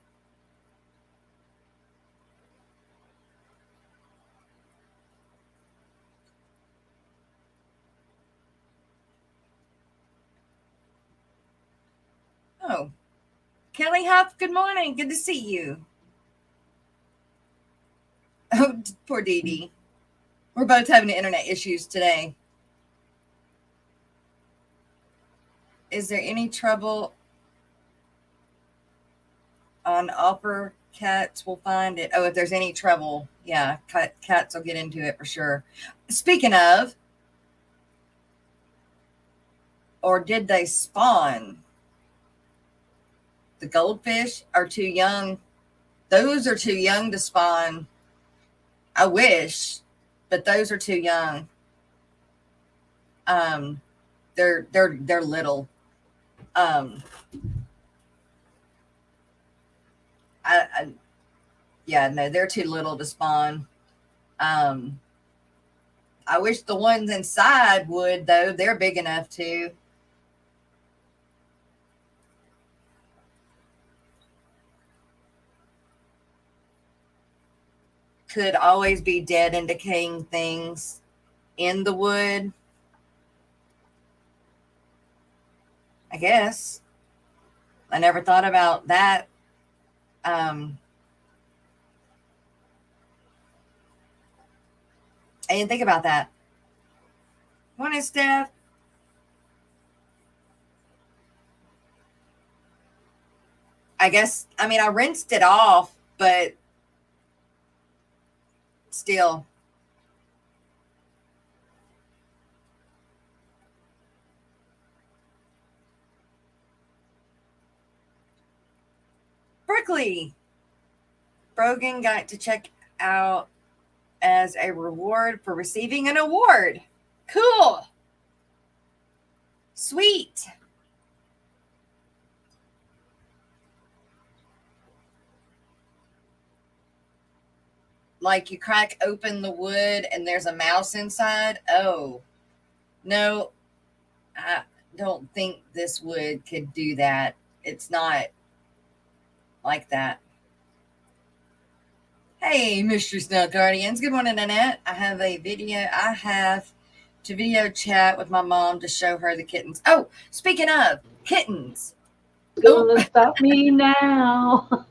Oh, Kelly Huff, good morning. Good to see you. Oh, poor Dee Dee. We're both having internet issues today. Is there any trouble on upper cats? Will find it. Oh, if there's any trouble, yeah, cats will get into it for sure. Speaking of, or did they spawn? The goldfish are too young. Those are too young to spawn. I wish, but those are too young. Um, they're little. Um, I yeah, no, they're too little to spawn. Um, I wish the ones inside would though. They're big enough to. Could always be dead and decaying things in the wood. I guess. I never thought about that. Um, I didn't think about that. Morning, Steph. I guess, I mean, I rinsed it off, but still. Berkeley. Brogan got to check out as a reward for receiving an award. Cool. Sweet. Like you crack open the wood and there's a mouse inside. Oh, no, I don't think this wood could do that. It's not like that. Hey, Mystery Snow Guardians. Good morning, Annette. I have to video chat with my mom to show her the kittens. Oh, speaking of kittens. Gonna stop me now.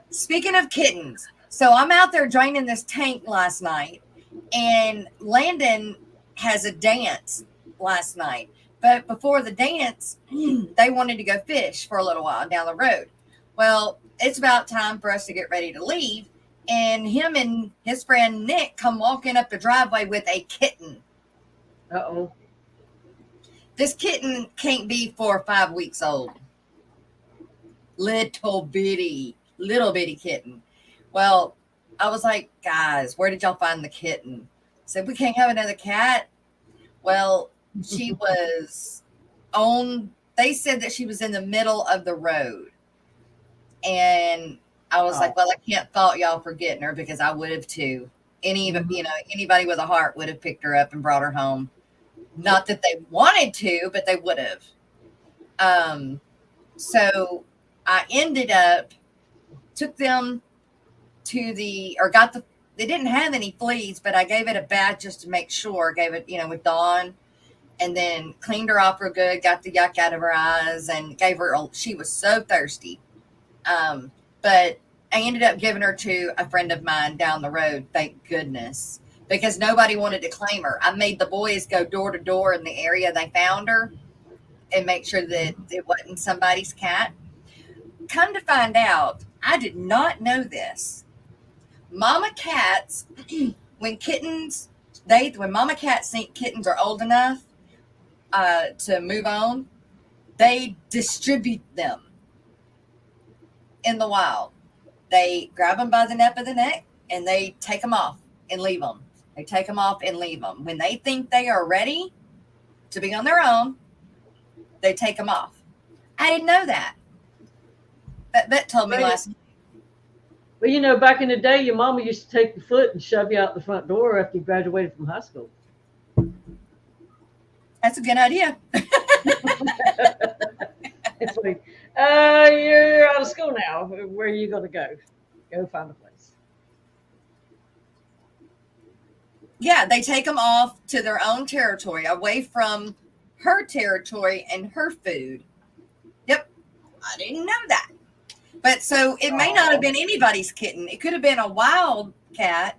Speaking of kittens. So I'm out there draining this tank last night, and Landon has a dance last night. But before the dance, they wanted to go fish for a little while down the road. Well, it's about time for us to get ready to leave. And him and his friend Nick come walking up the driveway with a kitten. Uh-oh. This kitten can't be 4 or 5 weeks old. Little bitty kitten. Well, I was like, guys, where did y'all find the kitten? Said, we can't have another cat. Well, she was they said that she was in the middle of the road. And I was like, well, I can't fault y'all for getting her because I would have too. Anybody with a heart would have picked her up and brought her home. Not that they wanted to, but they would have. So I ended up took them to they didn't have any fleas, but I gave it a bath just to make sure, gave it, with Dawn, and then cleaned her off real good, got the yuck out of her eyes, and she was so thirsty. But I ended up giving her to a friend of mine down the road, thank goodness, because nobody wanted to claim her. I made the boys go door to door in the area they found her and make sure that it wasn't somebody's cat. Come to find out, I did not know this. Mama cats, when mama cats think kittens are old enough to move on, they distribute them in the wild. They grab them by the nape of the neck and they take them off and leave them. They take them off and leave them. When they think they are ready to be on their own, they take them off. I didn't know that. Bet told me Well, last night. back in the day, your mama used to take your foot and shove you out the front door after you graduated from high school. That's a good idea. It's like, you're out of school now. Where are you going to go? Go find a place. Yeah, they take them off to their own territory, away from her territory and her food. Yep, I didn't know that. But so it may not have Oh, been anybody's kitten. It could have been a wild cat,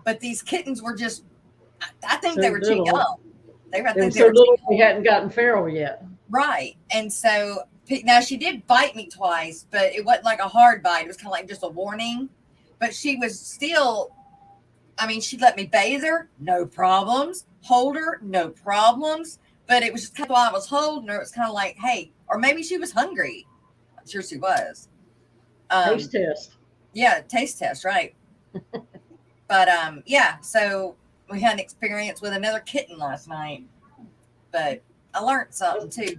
but these kittens were just, I think so they were too little. young. I They were think they so were too little they young. hadn't gotten feral yet. Right. And so now she did bite me twice, but it wasn't like a hard bite. It was kind of like just a warning. But she was still, I mean, she let me bathe her, no problems. Hold her, no problems. But it was just kind of while I was holding her, it was kind of like, hey, or maybe she was hungry. I'm sure she was. Taste test. Yeah, taste test, right. But yeah, so we had an experience with another kitten last night. But I learned something too.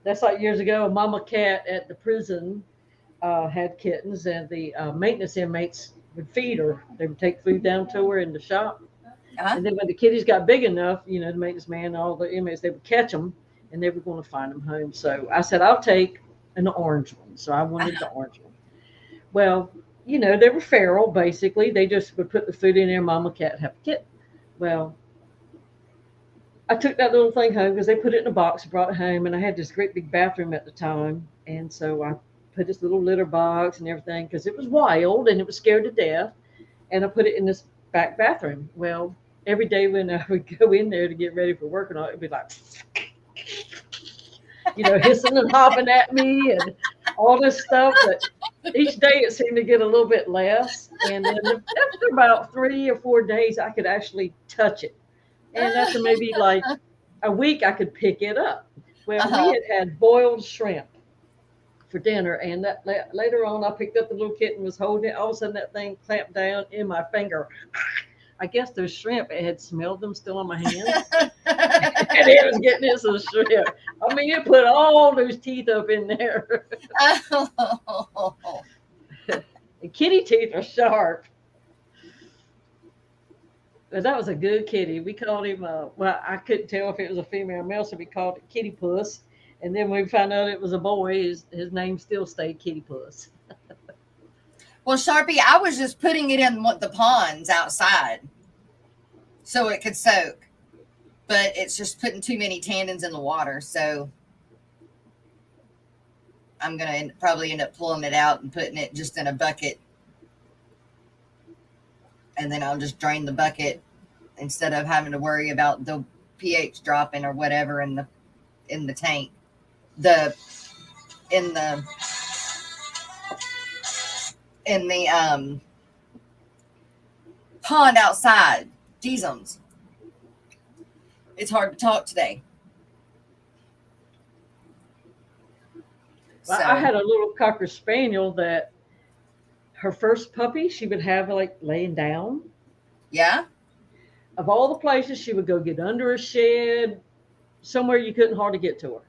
That's like years ago. A mama cat at the prison had kittens, and the maintenance inmates would feed her. They would take food down to her in the shop. Uh-huh. And then when the kitties got big enough, the maintenance man and all the inmates, they would catch them and they were going to find them home. So I said, I'll take an orange one. So I wanted the orange one. Well, they were feral, basically. They just would put the food in there, mama cat, have a kitten. Well, I took that little thing home because they put it in a box, brought it home, and I had this great big bathroom at the time. And so I put this little litter box and everything because it was wild and it was scared to death. And I put it in this back bathroom. Well, every day when I would go in there to get ready for work and all, it'd be like, hissing and hopping at me and all this stuff. But each day it seemed to get a little bit less. And then after about 3 or 4 days, I could actually touch it. And after maybe like a week, I could pick it up. Well, we Uh-huh. had boiled shrimp for dinner, and that later on, I picked up the little kitten, was holding it. All of a sudden, that thing clamped down in my finger. I guess those shrimp, it had smelled them still on my hands, and it was getting into the shrimp. I mean, it put all those teeth up in there. Oh. The kitty teeth are sharp. But that was a good kitty. We called him, well, I couldn't tell if it was a female or male, so we called it Kitty Puss. And then when we found out it was a boy, his name still stayed Kitty Puss. Well, Sharpie, I was just putting it in the ponds outside so it could soak, but it's just putting too many tannins in the water. So I'm going to probably end up pulling it out and putting it just in a bucket. And then I'll just drain the bucket instead of having to worry about the pH dropping or whatever in the tank. In the pond outside. Jeezums. It's hard to talk today. Well, I So had a little Cocker Spaniel that her first puppy she would have like laying down. yeah. Of all the places she would go get under a shed, somewhere you couldn't hardly get to her.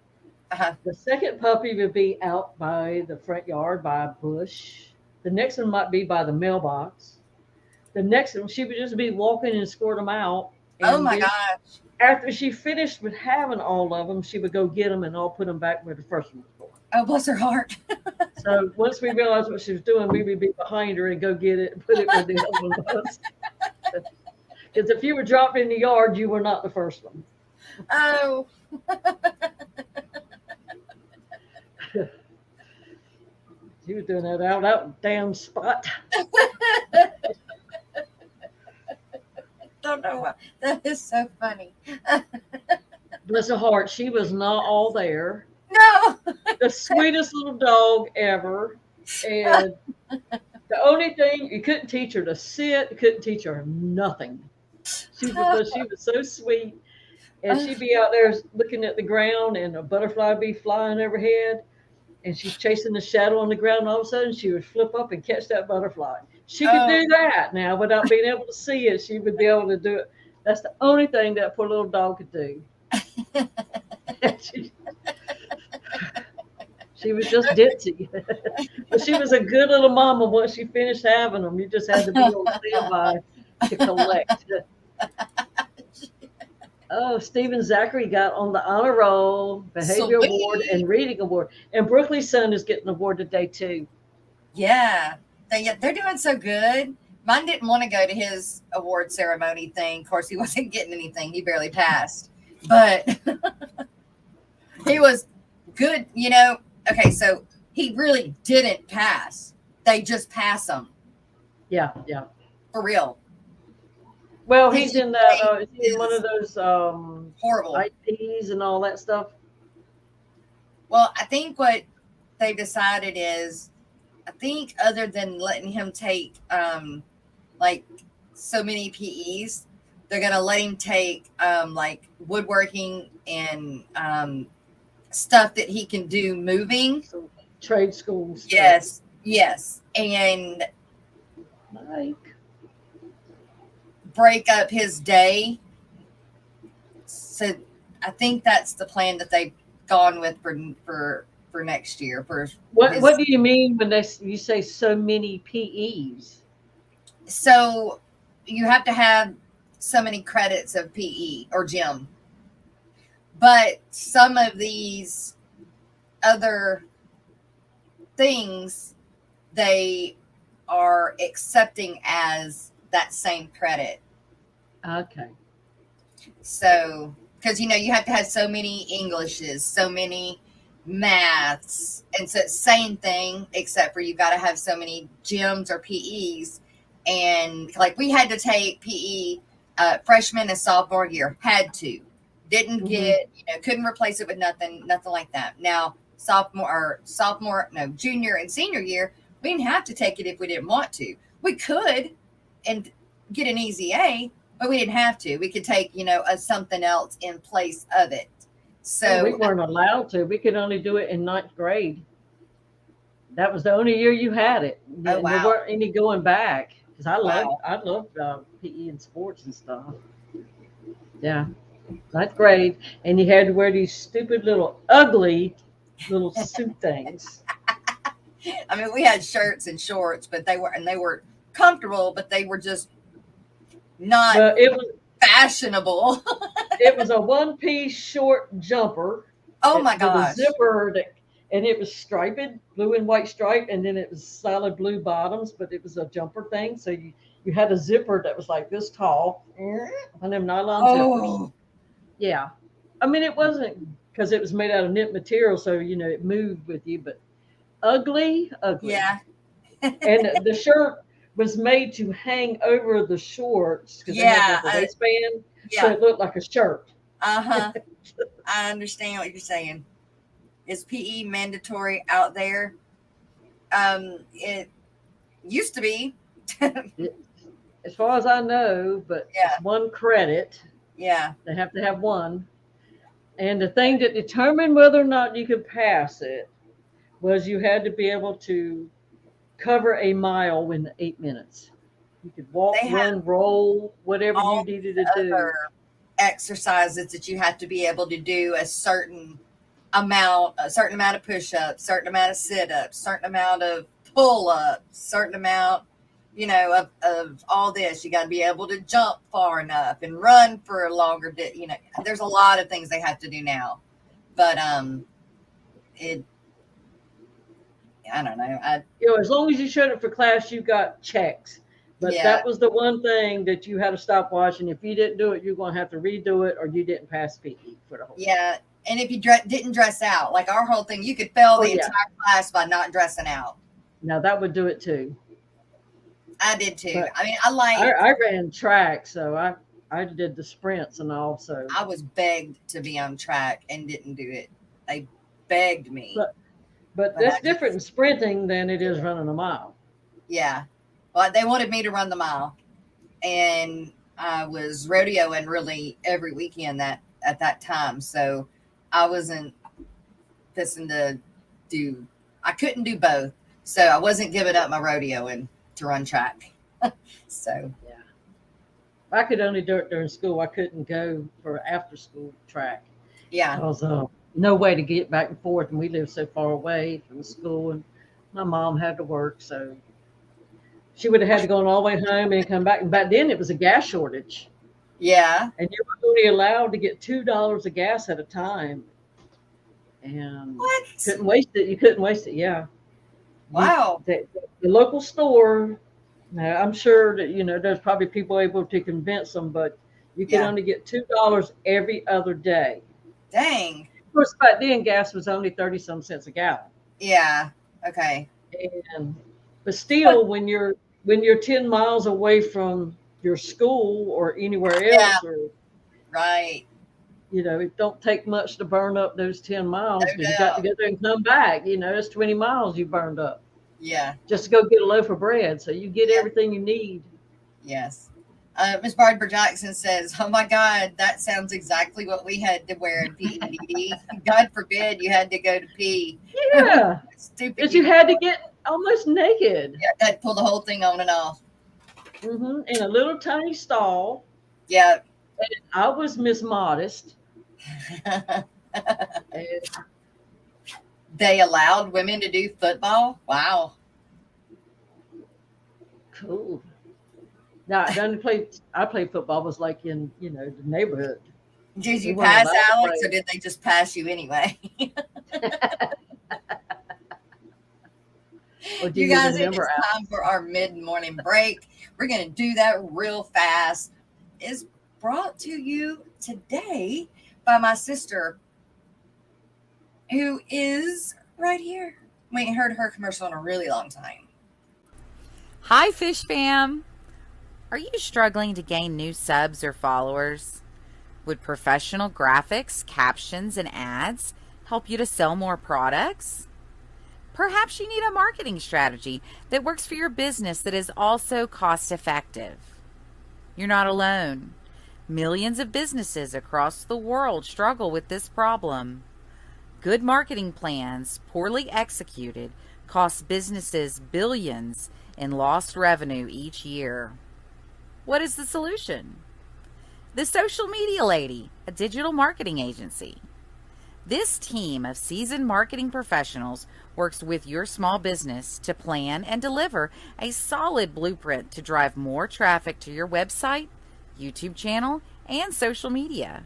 Uh-huh. The second puppy would be out by the front yard by a bush. The next one might be by the mailbox. The next one, she would just be walking and squirt them out. Oh And my then gosh. after she finished with having all of them, she would go get them and all put them back where the first one was born. Oh, bless her heart. So once we realized what she was doing, we would be behind her and go get it and put it where the other one was. Because if you were dropped in the yard, you were not the first one. Oh. She was doing that out damn spot. Don't know why. That is so funny. Bless her heart, she was not all there. No. The sweetest little dog ever. And the only thing you couldn't teach her to sit, you couldn't teach her nothing. She was so sweet. And she'd be out there looking at the ground and a butterfly would be flying overhead and she's chasing the shadow on the ground and all of a sudden she would flip up and catch that butterfly. She could Oh. do that now without being able to see it. She would be able to do it. That's the only thing that poor little dog could do. She- She was just ditzy. But she was a good little mama once she finished having them. You just had to be on standby to collect. Oh, Stephen Zachary got on the honor roll, behavior award, Sweet. and reading award. And Brooklyn's son is getting an award today, too. Yeah. They're doing so good. Mine didn't want to go to his award ceremony thing. Of course, he wasn't getting anything. He barely passed. But he was good. Okay, so he really didn't pass. They just pass him Yeah, yeah. for real. Well, His he's in that. GPA Is he in one is of those horrible. IPs and all that stuff? Well, I think what they've decided is, I think other than letting him take like so many PEs, they're gonna let him take like woodworking and stuff that he can do moving. So trade school stuff. Yes, yes, and Like, break up his day. So I think that's the plan that they've gone with for next year. For what do you mean when you say so many PEs? So you have to have so many credits of PE or gym, but some of these other things they are accepting as that same credit. Okay. So, because you have to have so many Englishes, so many maths, and so it's same thing, except for you've got to have so many gyms or PEs. And like we had to take PE freshman and sophomore year, had to, didn't get, couldn't replace it with nothing like that. Now sophomore, no, junior and senior year, we didn't have to take it if we didn't want to. We could and get an easy A, but we didn't have to. We could take, something else in place of it. So we weren't allowed to. We could only do it in ninth grade. That was the only year you had it. oh And there wow, weren't any going back. Because wow. I loved PE and sports and stuff. Yeah, ninth grade, and you had to wear these stupid little ugly little suit things. I mean, we had shirts and shorts, but they were comfortable, but they were just not But fashionable. it was a one piece short jumper Oh my with a gosh. zipper and it was striped, blue and white stripe, and then it was solid blue bottoms, but it was a jumper thing. So you had a zipper that was like this tall, and them nylon zippers. Oh, Yeah, I mean it wasn't because it was made out of knit material, so it moved with you, but ugly, ugly. yeah, And the shirt was made to hang over the shorts because they had yeah, like a waistband, so yeah. it looked like a shirt. Uh-huh. I understand what you're saying. Is PE mandatory out there? It used to be. As far as I know, but Yeah, it's one credit. yeah. They have to have one. And the thing that determined whether or not you could pass it was you had to be able to cover a mile in 8 minutes. You could walk, They have run, roll, whatever you all needed to these do. other exercises that you have to be able to do a certain amount of push-ups, certain amount of sit-ups, certain amount of pull-ups, certain amount, of all this. You got to be able to jump far enough and run for a longer there's a lot of things they have to do now. But it I don't know. As long as you showed up for class, you got checks. But Yeah, that was the one thing that you had to stop watching. If you didn't do it, you're going to have to redo it, or you didn't pass PE for the whole year. yeah. And if you didn't dress out, like our whole thing, you could fail Oh the yeah, entire class by not dressing out. now that would do it too. I did too. But I mean, I like I ran track, so I did the sprints and all. So, I was begged to be on track and didn't do it. They begged me, but but but that's I different just, in sprinting than it is running a mile. yeah. Well, they wanted me to run the mile, and I was rodeoing really every weekend at that time. So I wasn't fixing to do. I couldn't do both, so I wasn't giving up my rodeoing to run track. So Yeah, I could only do it during school. I couldn't go for after school track yeah, because no way to get back and forth, and we lived so far away from the school, and my mom had to work, so she would have had to go all the way home and come back. And back then, it was a gas shortage, Yeah. and you were only allowed to get $2 of gas at a time, and What? couldn't waste it. You couldn't waste it. Yeah, you Wow. the local store. Now, I'm sure that there's probably people able to convince them, but you could Yeah. only get $2 every other day. Dang. Of course, back then gas was only 30 some cents a gallon. Yeah. Okay. And but still, when you're 10 miles away from your school or anywhere Yeah. else, or Right. it don't take much to burn up those 10 miles, No because you got to doubt. go there and come back. It's 20 miles you burned up Yeah. just to go get a loaf of bread. So you get Yeah. everything you need. Yes. Miss Barbara Jackson says, "Oh my God, that sounds exactly what we had to wear in PED. God forbid you had to go to pee. Yeah, Stupid. because you had to get almost naked. Yeah, had to pull the whole thing on and off. In a little tiny stall. Yeah." I was Miss Modest. And They allowed women to do football. Wow. cool. Now, the only place I played football was like in the neighborhood. Did We you weren't pass allowed to Alex, play. or did they just pass you anyway? Or do You you guys, it remember? is time for our mid-morning break. We're going to do that real fast. It's brought to you today by my sister, who is right here. We ain't heard her commercial in a really long time. Hi, Fish Fam! Are you struggling to gain new subs or followers? Would professional graphics, captions, and ads help you to sell more products? Perhaps you need a marketing strategy that works for your business that is also cost effective. You're not alone. Millions of businesses across the world struggle with this problem. Good marketing plans, poorly executed, cost businesses billions in lost revenue each year. What is the solution? The Social Media Lady, a digital marketing agency. This team of seasoned marketing professionals works with your small business to plan and deliver a solid blueprint to drive more traffic to your website, YouTube channel, and social media.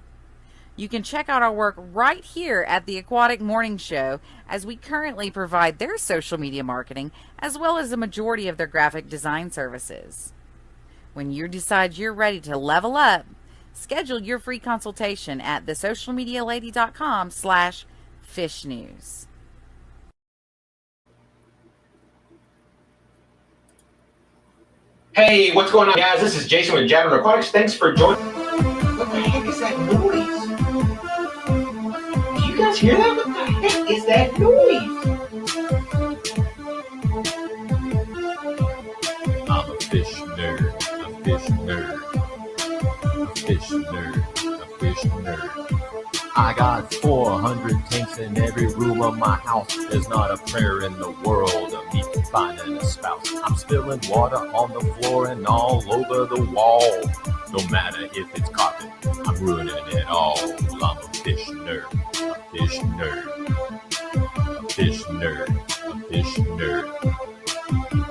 You can check out our work right here at the Aquatic Morning Show, as we currently provide their social media marketing as well as a majority of their graphic design services. When you decide you're ready to level up, schedule your free consultation at thesocialmedialady.com/fishnews. Hey, what's going on, guys? This is Jason with Jabbing Aquatics. Thanks for joining. What the heck is that noise? Do you guys hear that? What the heck is that noise? I'm a fish nerd, a fish nerd, a fish nerd, a fish nerd. I got 400 tanks in every room of my house. There's not a prayer in the world of me finding a spouse. I'm spilling water on the floor and all over the wall. No matter if it's carpet, I'm ruining it all. I'm a fish nerd, a fish nerd, a fish nerd, a fish nerd.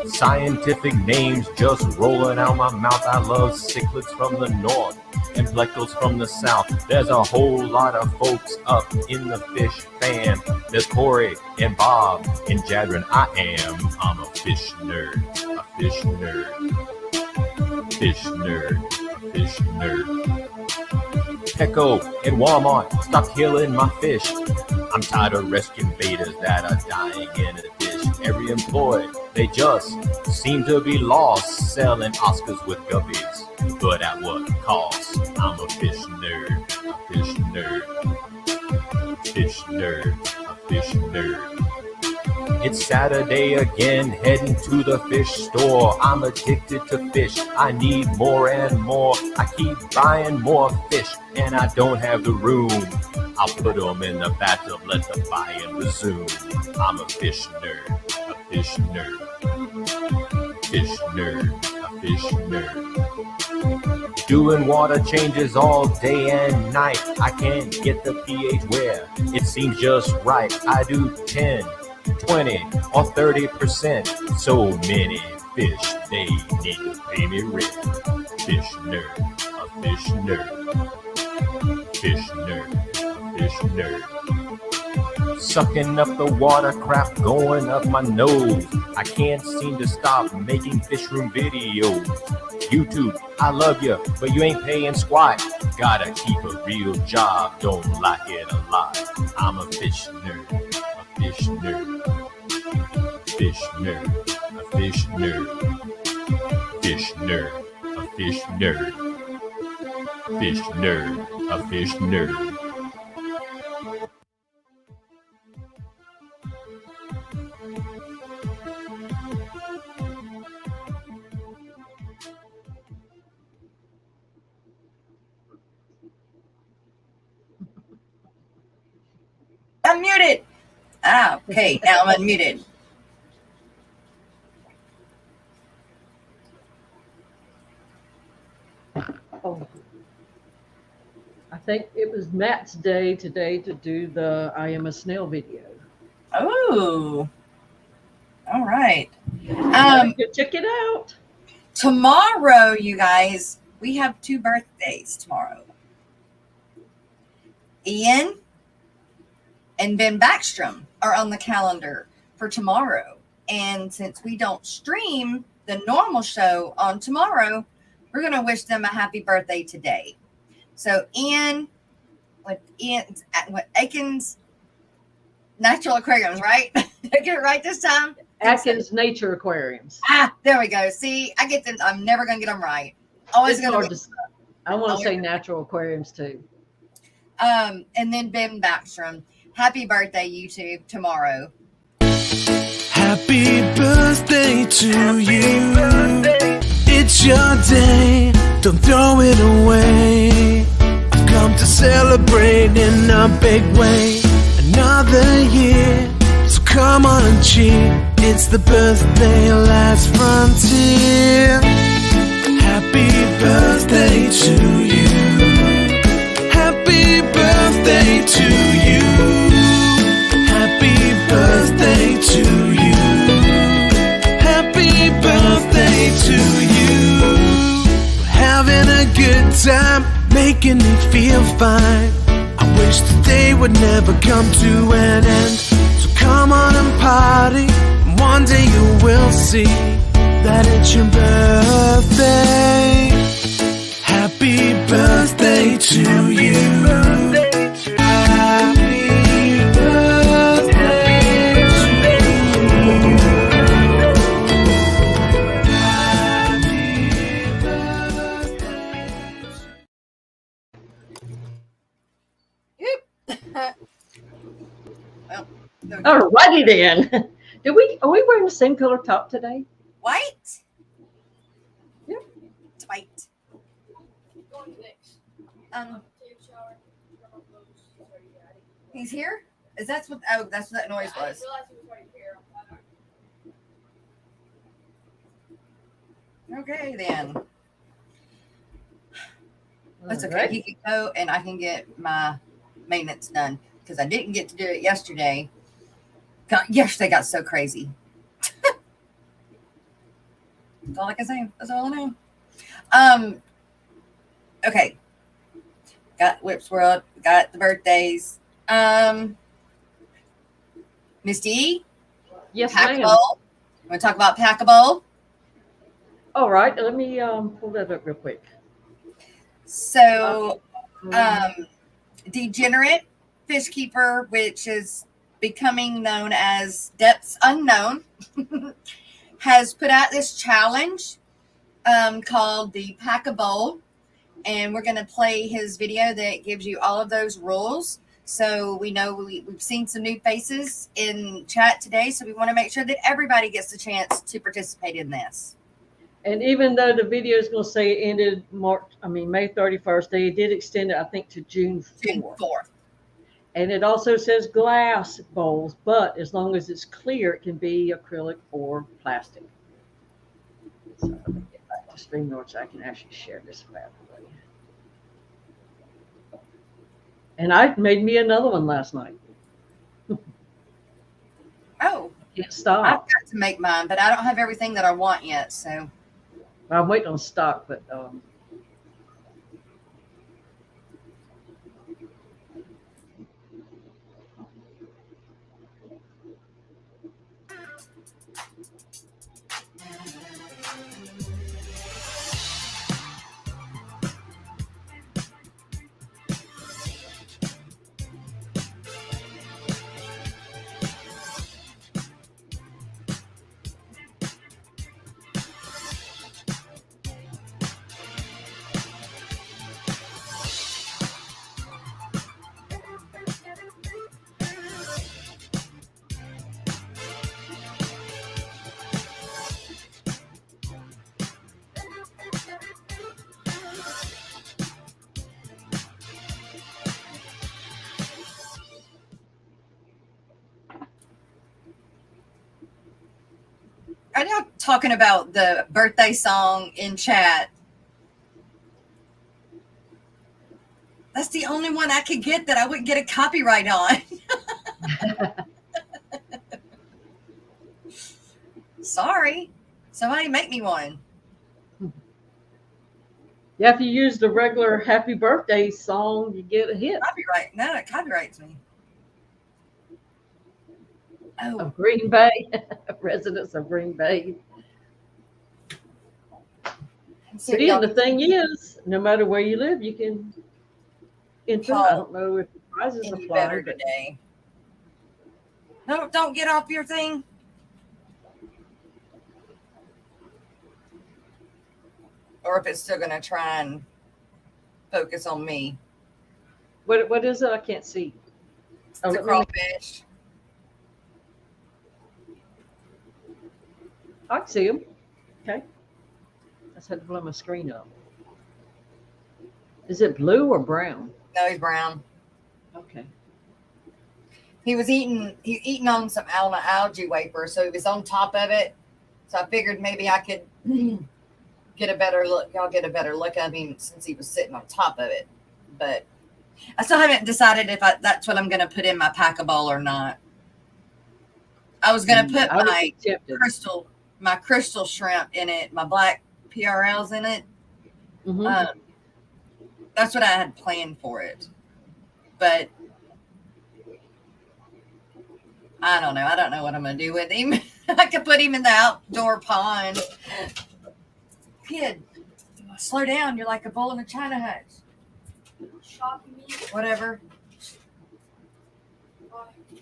Scientific names just rolling out my mouth. I love cichlids from the north and plecos from the south. There's a whole lot of folks up in the fish fam. There's Corey and Bob and Jadron. I'm a fish nerd, a fish nerd, fish nerd, a fish nerd. Petco and Walmart, stop killing my fish. I'm tired of rescuing betas that are dying in a dish. Every employee, they just seem to be lost, selling Oscars with guppies. But at what cost? I'm a fish nerd, a fish nerd, fish nerd, a fish nerd. It's Saturday again, heading to the fish store. I'm addicted to fish, I need more and more. I keep buying more fish, and I don't have the room. I'll put them in the bathtub, let the buying resume. I'm a fish nerd, a fish nerd, fish nerd, a fish nerd. Doing water changes all day and night. I can't get the pH where it seems just right. I do 10, 20, or 30%. So many fish, they need to pay me rent. Fish nerd, a fish nerd. Fish nerd, a fish nerd. Sucking up the water crap going up my nose. I can't seem to stop making fish room videos. YouTube, I love you, but you ain't paying squat. Gotta keep a real job, don't like it a lot. I'm a fish nerd, a fish nerd. Fish nerd, a fish nerd. Fish nerd, a fish nerd. Fish nerd, a fish nerd. Unmuted. Ah, okay. Now I'm unmuted. Oh, I think it was Matt's day today to do the I Am a Snail video. Oh, all right. Check it out. Tomorrow, you guys, we have 2 birthdays tomorrow. Ian and Ben Backstrom are on the calendar for tomorrow. And since we don't stream the normal show on tomorrow, we're going to wish them a happy birthday today. So Ian with Atkins Natural Aquariums, right? Did I get it right this time? Atkins Nature Aquariums. Ah, there we go. See, I get them. I'm never going to get them right. Always It's going hard to. I want to say Natural Aquariums too. And then Ben Backstrom. Happy birthday, YouTube, tomorrow. Happy birthday to you. It's your day, don't throw it away. I've come to celebrate in a big way. Another year, so come on and cheer. It's the birthday last frontier. Happy birthday to you. Happy birthday to you. Happy birthday to you. Happy birthday to you. We're having a good time, making me feel fine. I wish the day would never come to an end. So come on and party, and one day you will see that it's your birthday. Happy birthday to you. Happy birthday to you. Well, Alrighty then. Are we wearing the same color top today? white? Yep. It's white. He's here? That's what that noise was. Okay then. That's okay. Alright. He can go and I can get my maintenance done because I didn't get to do it yesterday. Yesterday got so crazy. That's all I can say. That's all I know. Okay. Got Whips World. Got the birthdays. Misty, Yes, ma'am. Packable. You want to talk about Packable? All right. Let me pull that up real quick. So, Degenerate Fish Keeper, which is becoming known as Depths Unknown, has put out this challenge called the Pack-a-Bowl, and we're going to play his video that gives you all of those rules. So we know we've seen some new faces in chat today, so we want to make sure that everybody gets the chance to participate in this. And even though the video is going to say it ended May 31st, they did extend it, I think, to June 4th. And it also says glass bowls, but as long as it's clear, it can be acrylic or plastic. So let me get back the stream notes so I can actually share this with everybody. And I made me another one last night. Oh, Can't I've stop. got to make mine, but I don't have everything that I want yet. So I'm waiting on stock, but are y'all talking about the birthday song in chat? That's the only one I could get that I wouldn't get a copyright on. Sorry. Somebody make me one. yeah, if you use the regular happy birthday song, you get a hit. Copyright. No, it copyrights me. Oh, Of Green Bay, residents of Green Bay. see But if y'all even the thing is, no matter where you live, you can enter. I don't know if the prizes any apply, better but today. No, don't get off your thing. Or if it's still going to try and focus on me. what is it? I can't see. It's Oh, a let me- crawfish. I can see them. Okay. I just had to blow my screen up. Is it blue or brown? No, he's brown. Okay. He's eating on some algae wafer, so he was on top of it. So I figured maybe I could get a better look. Y'all get a better look at him since he was sitting on top of it. But I still haven't decided if that's what I'm going to put in my packable or not. I was going to put I would my be tempted. crystal shrimp in it, my black PRLs in it. Mhm. That's what I had planned for it. But I don't know. I don't know what I'm going to do with him. I could put him in the outdoor pond. Kid, slow down. You're like a bull in a china hutch. Whatever.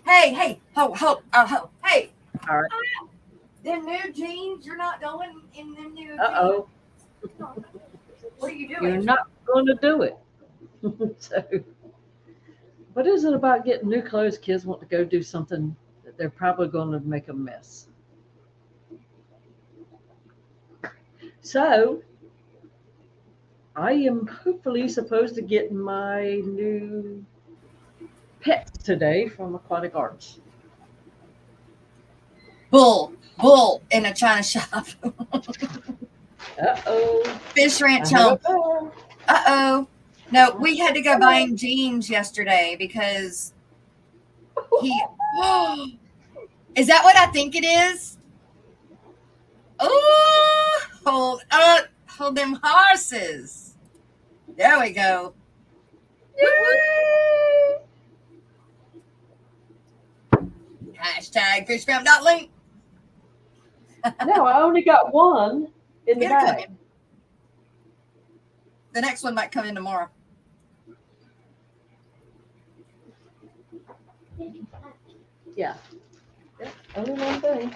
Hey, ho, hey. All right. Them new jeans, you're not going in them new jeans. Uh-oh. What are you doing? You're not going to do it. So, what is it about getting new clothes? Kids want to go do something that they're probably going to make a mess. So, I am hopefully supposed to get my new pets today from Aquatic Arts. Bull in a china shop. Uh-oh. Fish ranch home. Uh-oh. No, we had to go buying jeans yesterday because he... Is that what I think it is? Oh, hold them horses. There we go. Yay! Hashtag fishfam.link. No, I only got one in the It'll come bag. The next one might come in tomorrow. Yeah. Only one thing.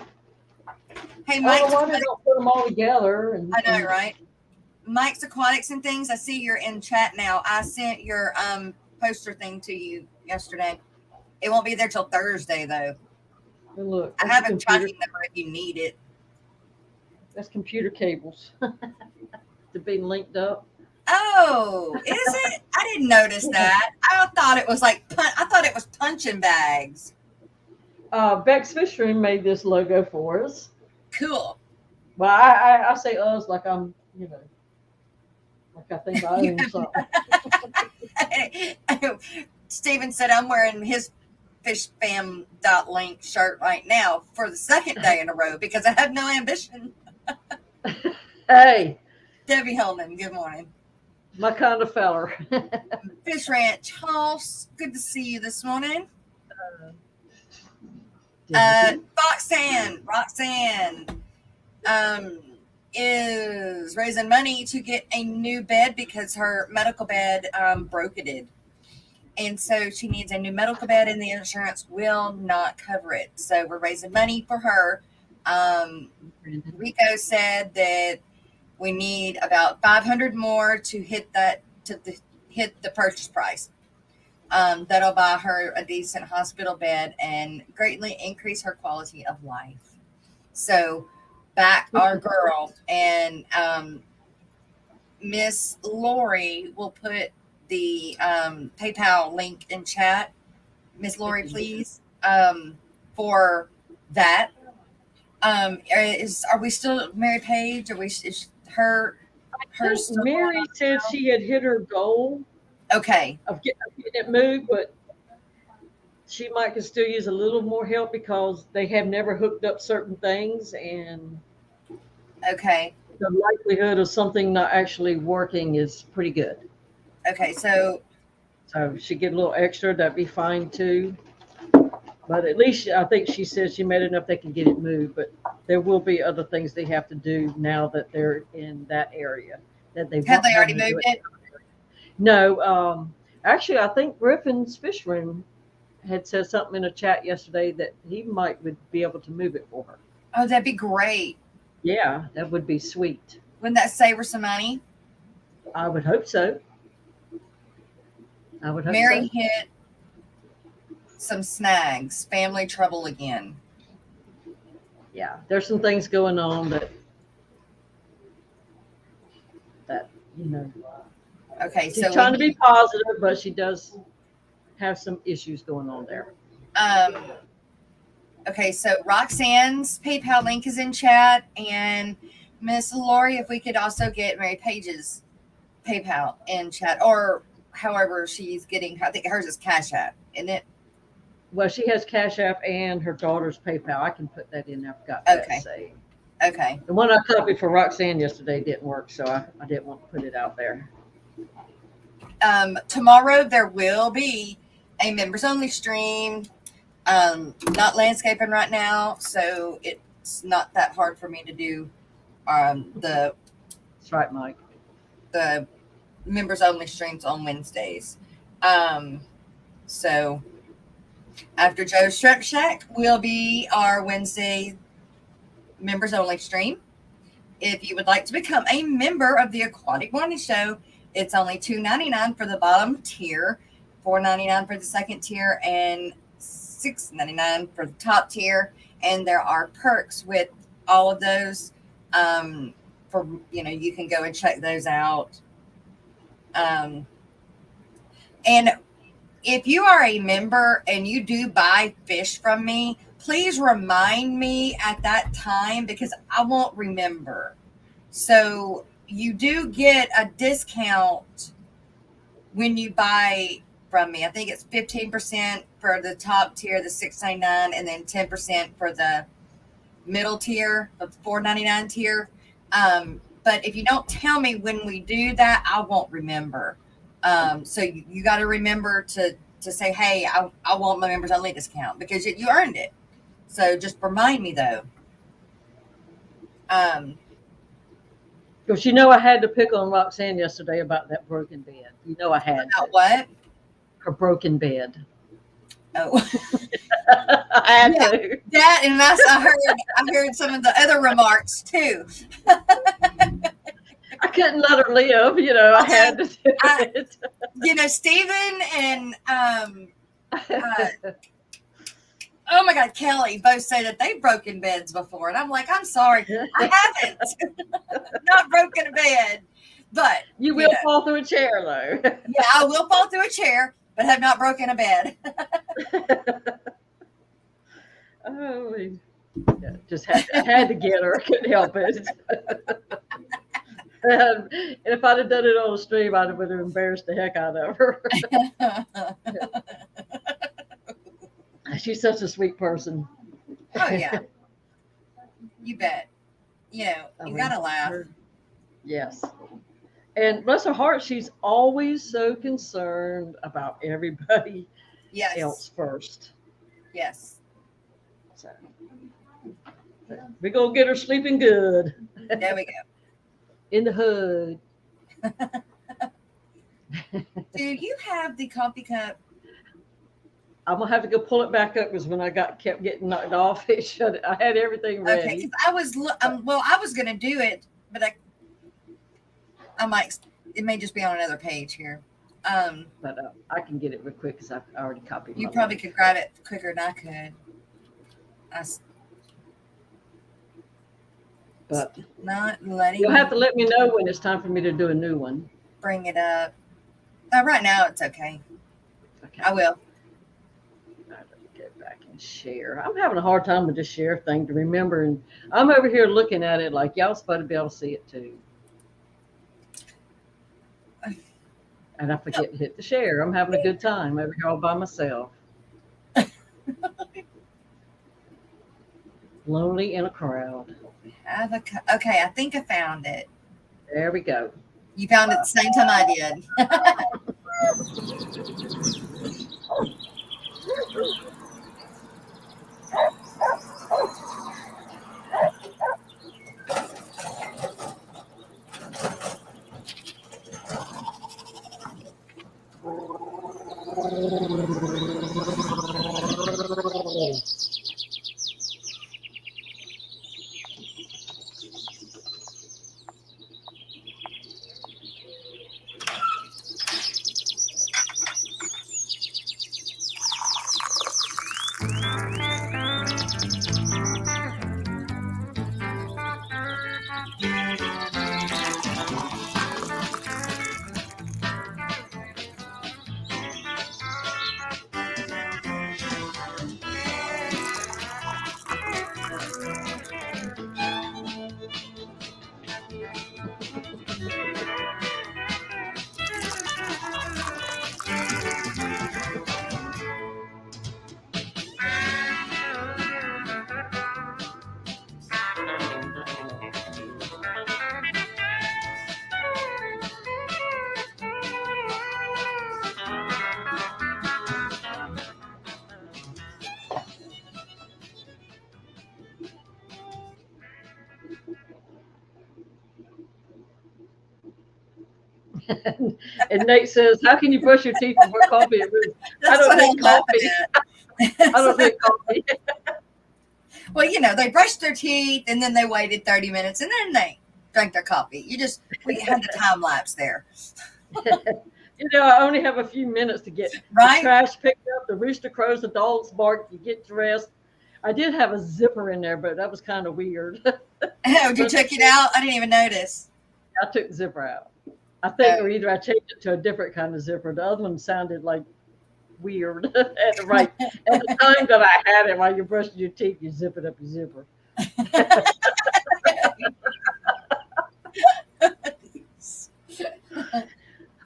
Hey, I Mike's don't know why they don't put them all together. And, I know, right? Mike's Aquatics and Things. I see you're in chat now. I sent your poster thing to you yesterday. It won't be there till Thursday, though. And look, I have a tracking number if you need it. That's computer cables to be linked up. Oh, is it? I didn't notice that. I thought it was punching bags. Beck's Fish Room made this logo for us. Cool. Well, I say us like I'm you know, like I think I own something. Steven said I'm wearing his fishfam.link shirt right now for the second day in a row because I have no ambition. Hey, Debbie Holman, good morning. my kind of feller. Fish Ranch House, good to see you this morning. Roxanne is raising money to get a new bed because her medical bed broke it. And so she needs a new medical bed and the insurance will not cover it. So we're raising money for her. Rico said that we need about 500 more to hit the purchase price. That'll buy her a decent hospital bed and greatly increase her quality of life. So back our girl, and Miss Lori will put the PayPal link in chat. Miss Lori, please, for that. Are we still Mary Page? Is her still Mary said she had hit her goal okay of getting it moved, but she might could still use a little more help because they have never hooked up certain things, and okay, the likelihood of something not actually working is pretty good. Okay, so she get a little extra, that'd be fine too. But at least I think she said she made enough they can get it moved. But there will be other things they have to do now that they're in that area. That they have they already moved it? No, actually, I think Griffin's Fish Room had said something in a chat yesterday that he would be able to move it for her. Oh, that'd be great. Yeah, that would be sweet. Wouldn't that save her some money? I would hope so. I would hope Mary so. hit some snags, family trouble again. Yeah, there's some things going on that you know. Okay, She's so trying to be positive, but she does have some issues going on there. Okay, so Roxanne's PayPal link is in chat, and Miss Lori, if we could also get Mary Page's PayPal in chat, or however she's getting. I think hers is Cash App, isn't it? Well, she has Cash App and her daughter's PayPal. I can put that in there. I forgot that saved. Okay. The one I copied for Roxanne yesterday didn't work, so I didn't want to put it out there. Tomorrow there will be a members only stream. Not landscaping right now, so it's not that hard for me to do That's right, Mike. The members only streams on Wednesdays. So after Joe's Shrimp Shack will be our Wednesday members only stream. If you would like to become a member of the Aquatic Morning Show, it's only $2.99 for the bottom tier, $4.99 for the second tier, and $6.99 for the top tier. And there are perks with all of those. For you can go and check those out. And if you are a member and you do buy fish from me, please remind me at that time because I won't remember. So you do get a discount when you buy from me. I think it's 15% for the top tier, the $6.99, and then 10% for the middle tier, the $4.99 tier. But if you don't tell me when we do that, I won't remember. So you got to remember to say, hey, I want my members only discount because you earned it. So just remind me though. Because I had to pick on Roxanne yesterday about that broken bed. I had about what? Her broken bed. Oh, I had to. That, and I heard some of the other remarks too. I couldn't let her live, I had to do it. Stephen and oh my God, Kelly both say that they've broken beds before, and I'm like, I'm sorry, I haven't, not broken a bed, but you will fall through a chair though. Yeah, I will fall through a chair, but have not broken a bed. Oh, just had to get her. I couldn't help it. And if I'd have done it on the stream, I'd have embarrassed the heck out of her. She's such a sweet person. Oh yeah, you bet. I You mean, gotta laugh. yes. And bless her heart, she's always so concerned about everybody Yes, else first. yes. So we're gonna get her sleeping good There we go. in the hood. Do you have the coffee cup? I'm gonna have to go pull it back up because when I kept getting knocked off, it shut. I had everything Okay, ready. because I was gonna do it, but I might. It may just be on another page here. But I can get it real quick because I've already copied. You my probably link. could grab it quicker than I could. But Not letting you'll me have to let me know when it's time for me to do a new one. bring it up. Right now, it's okay. Okay. I will. Let me get back and share. I'm having a hard time with this share thing to remember, and I'm over here looking at it like y'all supposed to be able to see it too. And I forget to hit the share. I'm having a good time over here all by myself. Lonely in a crowd. Okay, I think I found it. There we go. You found it the same time I did. And Nate says, "How can you brush your teeth before coffee?" I That's don't what I'm drink coffee. laughing I don't at. drink coffee. Well, they brushed their teeth and then they waited 30 minutes and then they drank their coffee. We had the time lapse there, I only have a few minutes to get the right? trash picked up, the rooster crows, the dogs bark, you get dressed. I did have a zipper in there, but that was kind of weird. Oh, you took it out? I didn't even notice. I took the zipper out. I think, Oh. or either I changed it to a different kind of zipper. The other one sounded like weird at the time that I had it. While you're brushing your teeth, you zip it up your zipper.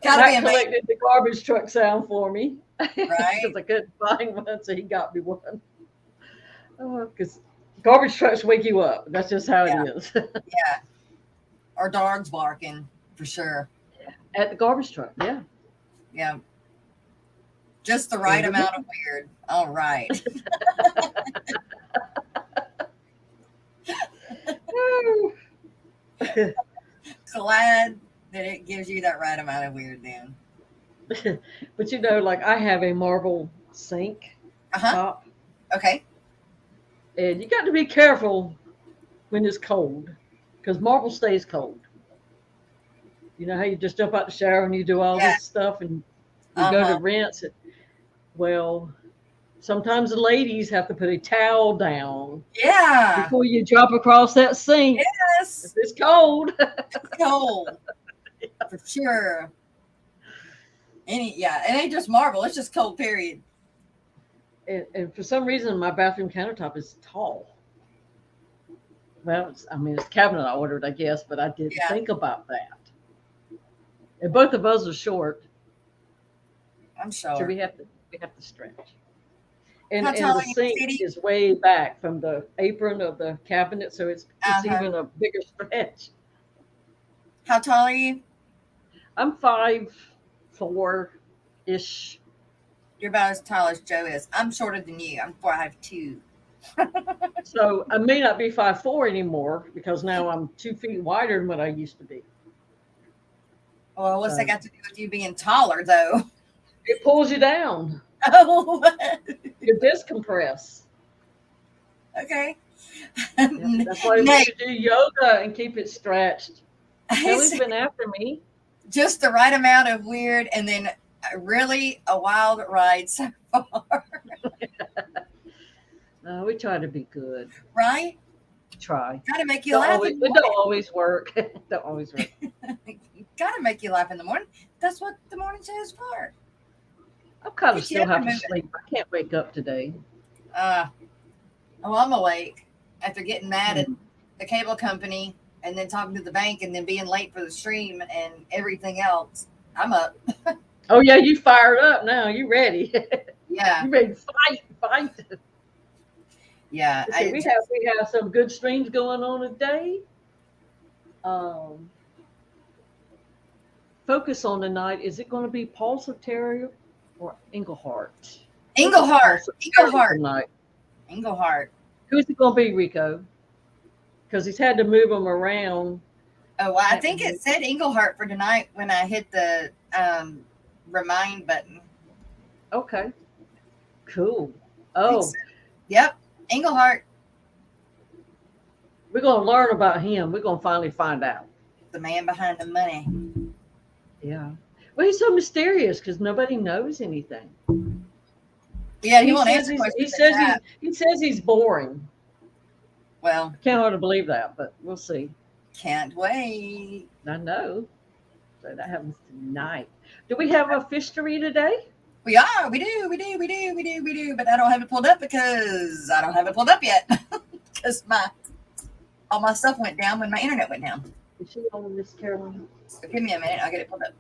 Gotta be Matt amazing, collected the garbage truck sound for me right? because I couldn't find one, so he got me one. Because garbage trucks wake you up. That's just how Yeah. it is. Yeah. Or dogs barking for sure. At the garbage truck, yeah. Yeah. Just the right amount of weird. All right. Glad that it gives you that right amount of weird then. But like I have a marble sink top, Okay. and you got to be careful when it's cold because marble stays cold. You know how you just jump out the shower and you do all Yeah. this stuff and you go to rinse it. Well, sometimes the ladies have to put a towel down Yeah. before you drop across that sink. Yes. It's cold. Cold. For sure. It ain't just marble, it's just cold, period. And for some reason, my bathroom countertop is tall. Well, it's a cabinet I ordered, I guess, but I didn't Yeah. think about that. And both of us are short, I'm so sure. we have to stretch. And How and tall the are you, sink Kitty? is way back from the apron of the cabinet, so it's Uh-huh. even a bigger stretch. How tall are you? I'm 5'4" ish. You're about as tall as Joe is. I'm shorter than you. I'm 5'2". So I may not be 5'4" anymore because now I'm 2 feet wider than what I used to be. Well, what's that So got to do with you being taller, though? it pulls you down. Oh, You discompress. okay. Yep. That's why we Nate, should do yoga and keep it stretched. Kelly's been after me. just the right amount of weird and then really a wild ride so far, We try to be good. right? Try. Got to make you Don't laugh always. in the It don't morning. always work. Don't always work. Got to make you laugh in the morning. That's what the morning show is for. I'm kind of Get you still up have and to moving. sleep. I can't wake up today. Oh, I'm awake after getting mad at Hmm. the cable company and then talking to the bank and then being late for the stream and everything else. I'm up. Oh yeah, you fired up now. You ready? Yeah, You ready to fight? yeah. Let's see, we have some good streams going on today. Um, focus on tonight. Is it going to be Pulsatary or Englehart? Englehart. Pulsatary tonight. Englehart. Who's it going to be, Rico? Because he's had to move them around. Oh, well, I think it said Englehart for tonight when I hit the remind button. Okay. Cool. I think Oh, so. Yep, Englehart, we're going to learn about him. We're going to finally find out. the man behind the money. Yeah. Well, he's so mysterious because nobody knows anything. Yeah, he He won't says answer he's, questions. he in says chat. he says he's boring. Well, Can't hardly believe that, but we'll see. can't wait. I know. So that happens tonight. Do we have a fishery today? We are. We do. But I don't have it pulled up because I don't have it pulled up yet. Because all my stuff went down when my internet went down. Is she on this, Carolyn? So give me a minute. I'll get it pulled up.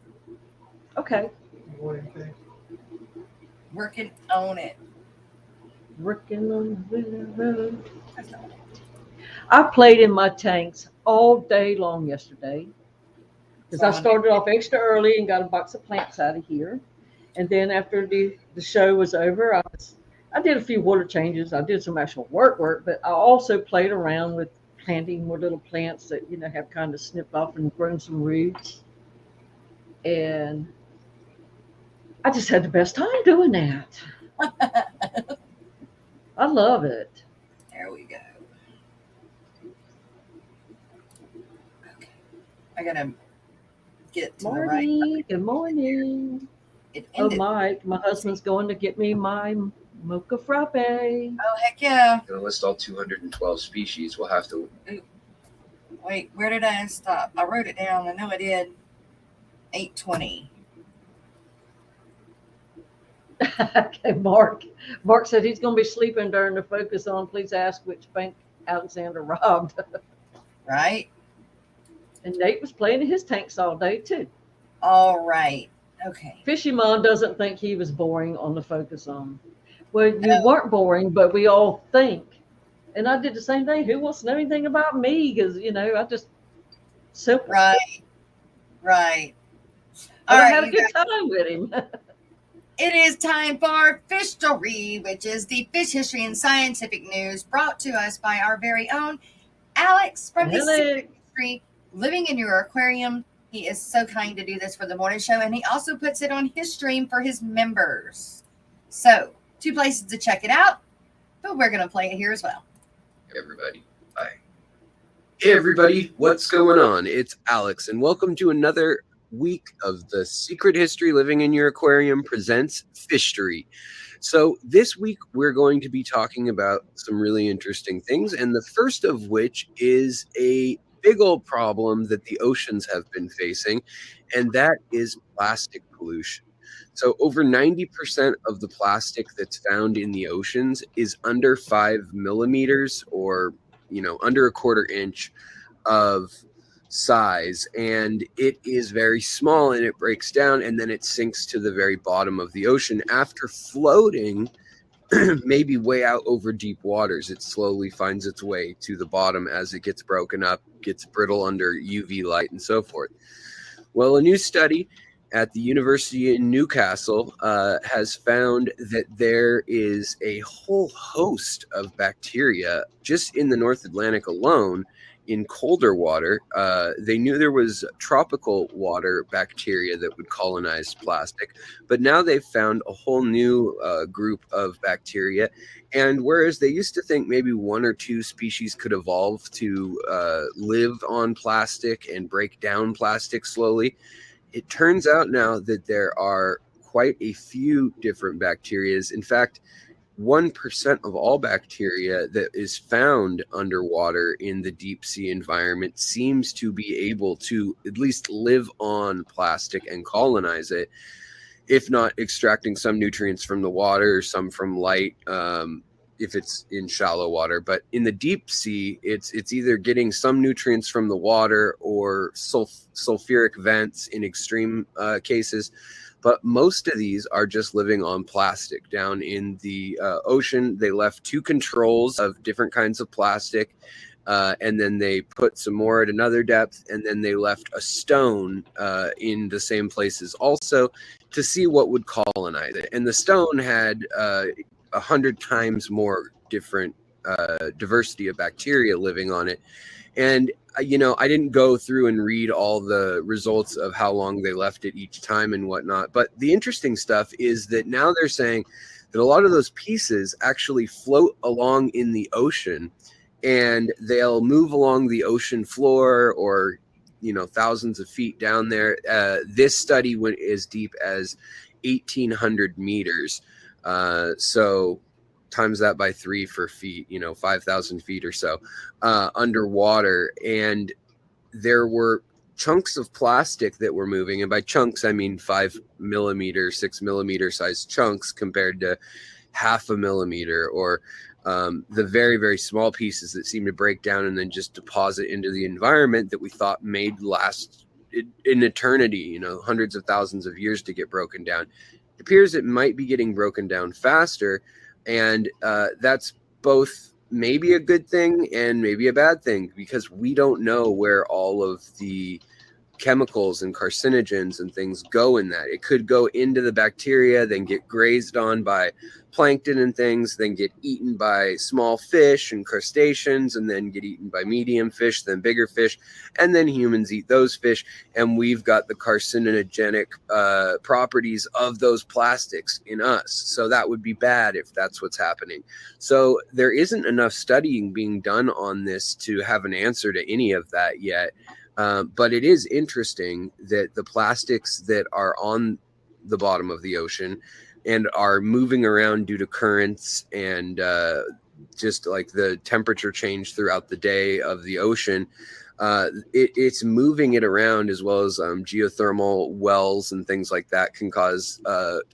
Okay. Working on it. Working on the road. I played in my tanks all day long yesterday because I started off extra early and got a box of plants out of here. And then after the show was over, I did a few water changes. I did some actual work, but I also played around with planting more little plants that have kind of snipped off and grown some roots. And I just had the best time doing that. I love it. There we go. Okay. I gotta get to the right. Morning. Good morning. It Oh, ended. Mike, my husband's going to get me my mocha frappe. Oh, heck yeah. Gonna list all 212 species. We'll have to. Wait, where did I stop? I wrote it down. I know I did. 8:20. Okay, Mark. Mark said he's going to be sleeping during the focus on. Please ask which bank Alexander robbed. Right? And Nate was playing in his tanks all day too. All right. Okay. Fishy Mom doesn't think he was boring on the focus on. Well, you weren't boring, but we all think. And I did the same thing. Who wants to know anything about me? Because, I just simple. Right. Right. But All I right. had a good time with him. It is time for Fish Story, which is the fish history and scientific news brought to us by our very own Alex from his Secret History, Living in Your Aquarium. He is so kind to do this for the morning show, and he also puts it on his stream for his members. So, 2 places to check it out, but we're going to play it here as well. Everybody. Hi. Hey, everybody. What's going on? It's Alex, and welcome to another week of the Secret History Living in Your Aquarium presents Fishery. So this week we're going to be talking about some really interesting things, and the first of which is a big old problem that the oceans have been facing, and that is plastic pollution. So over 90% of the plastic that's found in the oceans is under 5 millimeters, or under a quarter inch of size, and it is very small, and it breaks down, and then it sinks to the very bottom of the ocean after floating maybe way out over deep waters. It slowly finds its way to the bottom as it gets broken up, gets brittle under UV light, and so forth. Well, a new study at the University in Newcastle has found that there is a whole host of bacteria just in the North Atlantic alone. In colder water, they knew there was tropical water bacteria that would colonize plastic, but now they've found a whole new group of bacteria. And whereas they used to think maybe one or two species could evolve to live on plastic and break down plastic slowly, it turns out now that there are quite a few different bacterias. In fact, 1% of all bacteria that is found underwater in the deep sea environment seems to be able to at least live on plastic and colonize it, if not extracting some nutrients from the water, some from light, if it's in shallow water. But in the deep sea, it's either getting some nutrients from the water or sulfuric vents in extreme cases. But most of these are just living on plastic down in the ocean. They left 2 controls of different kinds of plastic, and then they put some more at another depth, and then they left a stone in the same places also to see what would colonize it. And the stone had 100 times more different diversity of bacteria living on it. And I didn't go through and read all the results of how long they left it each time and whatnot. But the interesting stuff is that now they're saying that a lot of those pieces actually float along in the ocean, and they'll move along the ocean floor or, thousands of feet down there. This study went as deep as 1,800 meters. So times that by 3 for feet, 5,000 feet or so underwater. And there were chunks of plastic that were moving. And by chunks, I mean 5 millimeter, 6 millimeter size chunks compared to 0.5 millimeter, or the very, very small pieces that seem to break down and then just deposit into the environment that we thought made last in eternity, hundreds of thousands of years to get broken down. It appears it might be getting broken down faster. And that's both maybe a good thing and maybe a bad thing, because we don't know where all of the chemicals and carcinogens and things go in that. It could go into the bacteria, then get grazed on by plankton and things, then get eaten by small fish and crustaceans, and then get eaten by medium fish, then bigger fish, and then humans eat those fish. And we've got the carcinogenic properties of those plastics in us. So that would be bad if that's what's happening. So there isn't enough studying being done on this to have an answer to any of that yet. But it is interesting that the plastics that are on the bottom of the ocean and are moving around due to currents and just like the temperature change throughout the day of the ocean, it's moving it around, as well as geothermal wells and things like that can cause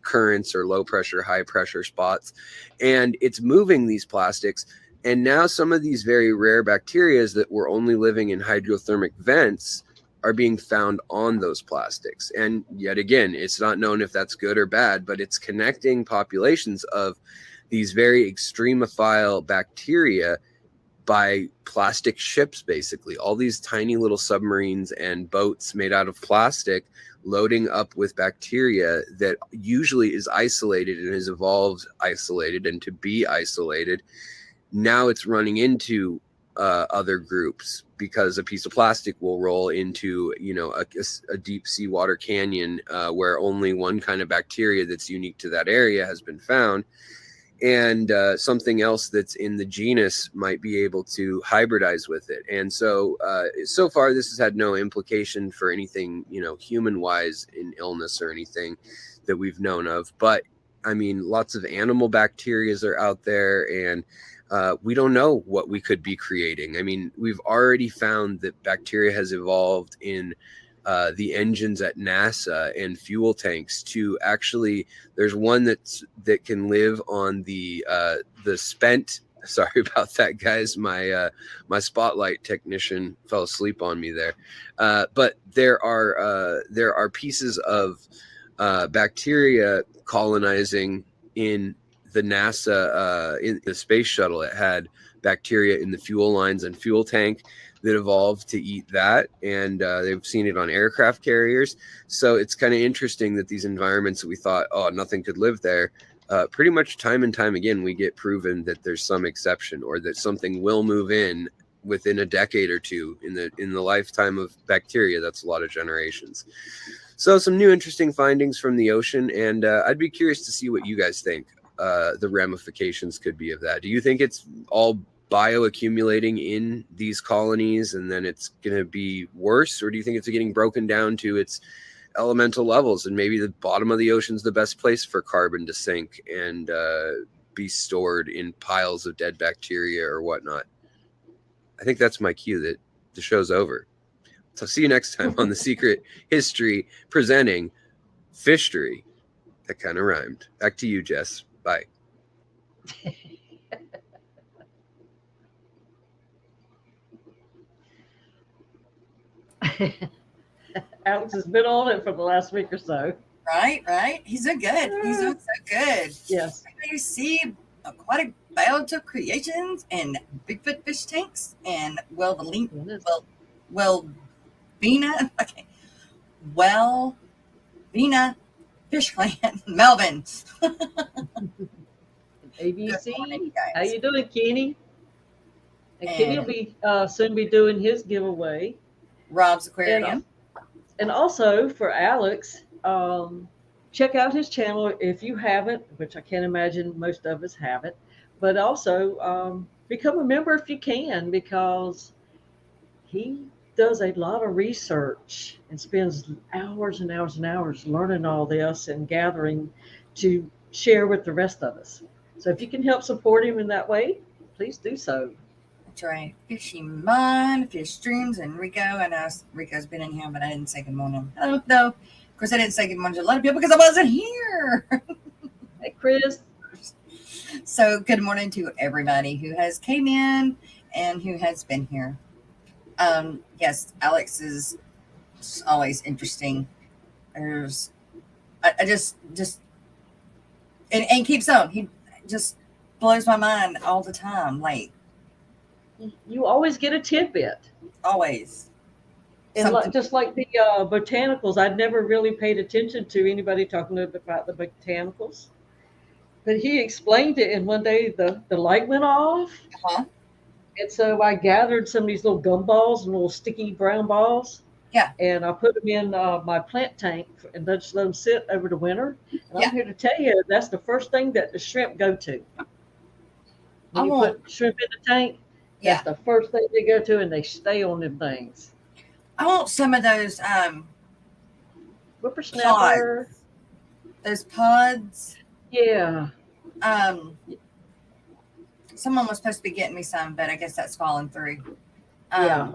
currents or low pressure, high pressure spots. And it's moving these plastics. And now some of these very rare bacteria that were only living in hydrothermic vents are being found on those plastics. And yet again, it's not known if that's good or bad, but it's connecting populations of these very extremophile bacteria by plastic ships, basically. All these tiny little submarines and boats made out of plastic loading up with bacteria that usually is isolated and has evolved isolated and to be isolated. Now it's running into other groups because a piece of plastic will roll into, a deep sea water canyon where only one kind of bacteria that's unique to that area has been found. And something else that's in the genus might be able to hybridize with it. And so far, this has had no implication for anything, human-wise in illness or anything that we've known of. But, I mean, lots of animal bacteria are out there, and we don't know what we could be creating. I mean, we've already found that bacteria has evolved in the engines at NASA and fuel tanks to actually, there's one that can live on the spent Sorry about that, guys. My spotlight technician fell asleep on me there. But there are pieces of bacteria colonizing in the NASA in the space shuttle. It had bacteria in the fuel lines and fuel tank that evolved to eat that, and they've seen it on aircraft carriers. So it's kind of interesting that these environments that we thought, oh, nothing could live there, pretty much time and time again, we get proven that there's some exception, or that something will move in within a decade or two in the lifetime of bacteria. That's a lot of generations. So some new interesting findings from the ocean, and I'd be curious to see what you guys think the ramifications could be of that. Do you think it's all bioaccumulating in these colonies and then it's going to be worse, or do you think it's getting broken down to its elemental levels, and maybe the bottom of the ocean's the best place for carbon to sink and be stored in piles of dead bacteria or whatnot? I think that's my cue that the show's over. So see you next time on The Secret History, presenting Fishery. That kind of rhymed. Back to you, Jess. Bye. Alex has been on it for the last week or so. Right. He's doing good. He's doing so good. Yes. You see aquatic biotop creations and Bigfoot fish tanks and Vina Fish Clan, Melvin. ABC. Morning, How you doing, Kenny? And Kenny will And be soon be doing his giveaway. Rob's Aquarium. And also for Alex, check out his channel if you haven't, which I can't imagine most of us haven't. But also become a member if you can, because he does a lot of research and spends hours and hours and hours learning all this and gathering to share with the rest of us. So if you can help support him in that way, please do so. That's right. Fishy Mind, Fish Streams, and Rico. I know Rico's been in here, but I didn't say good morning. Hello, though. Of course, I didn't say good morning to a lot of people because I wasn't here. Hey, Chris. So good morning to everybody who has came in and who has been here. Yes, Alex is always interesting. There's, I just and keeps on. He just blows my mind all the time. Like, You always get a tidbit. always. And just like the botanicals, I'd never really paid attention to anybody talking about the botanicals. But he explained it, and one day the light went off. Uh-huh. And so I gathered some of these little gumballs and little sticky brown balls. Yeah. And I put them in my plant tank and just let them sit over the winter. And Yeah. I'm here to tell you, that's the first thing that the shrimp go to. When you put shrimp in the tank, that's the first thing they go to, and they stay on them things. I want some of those Whippersnapper. pods. Those pods. Yeah. Someone was supposed to be getting me some, but I guess that's falling through. Yeah.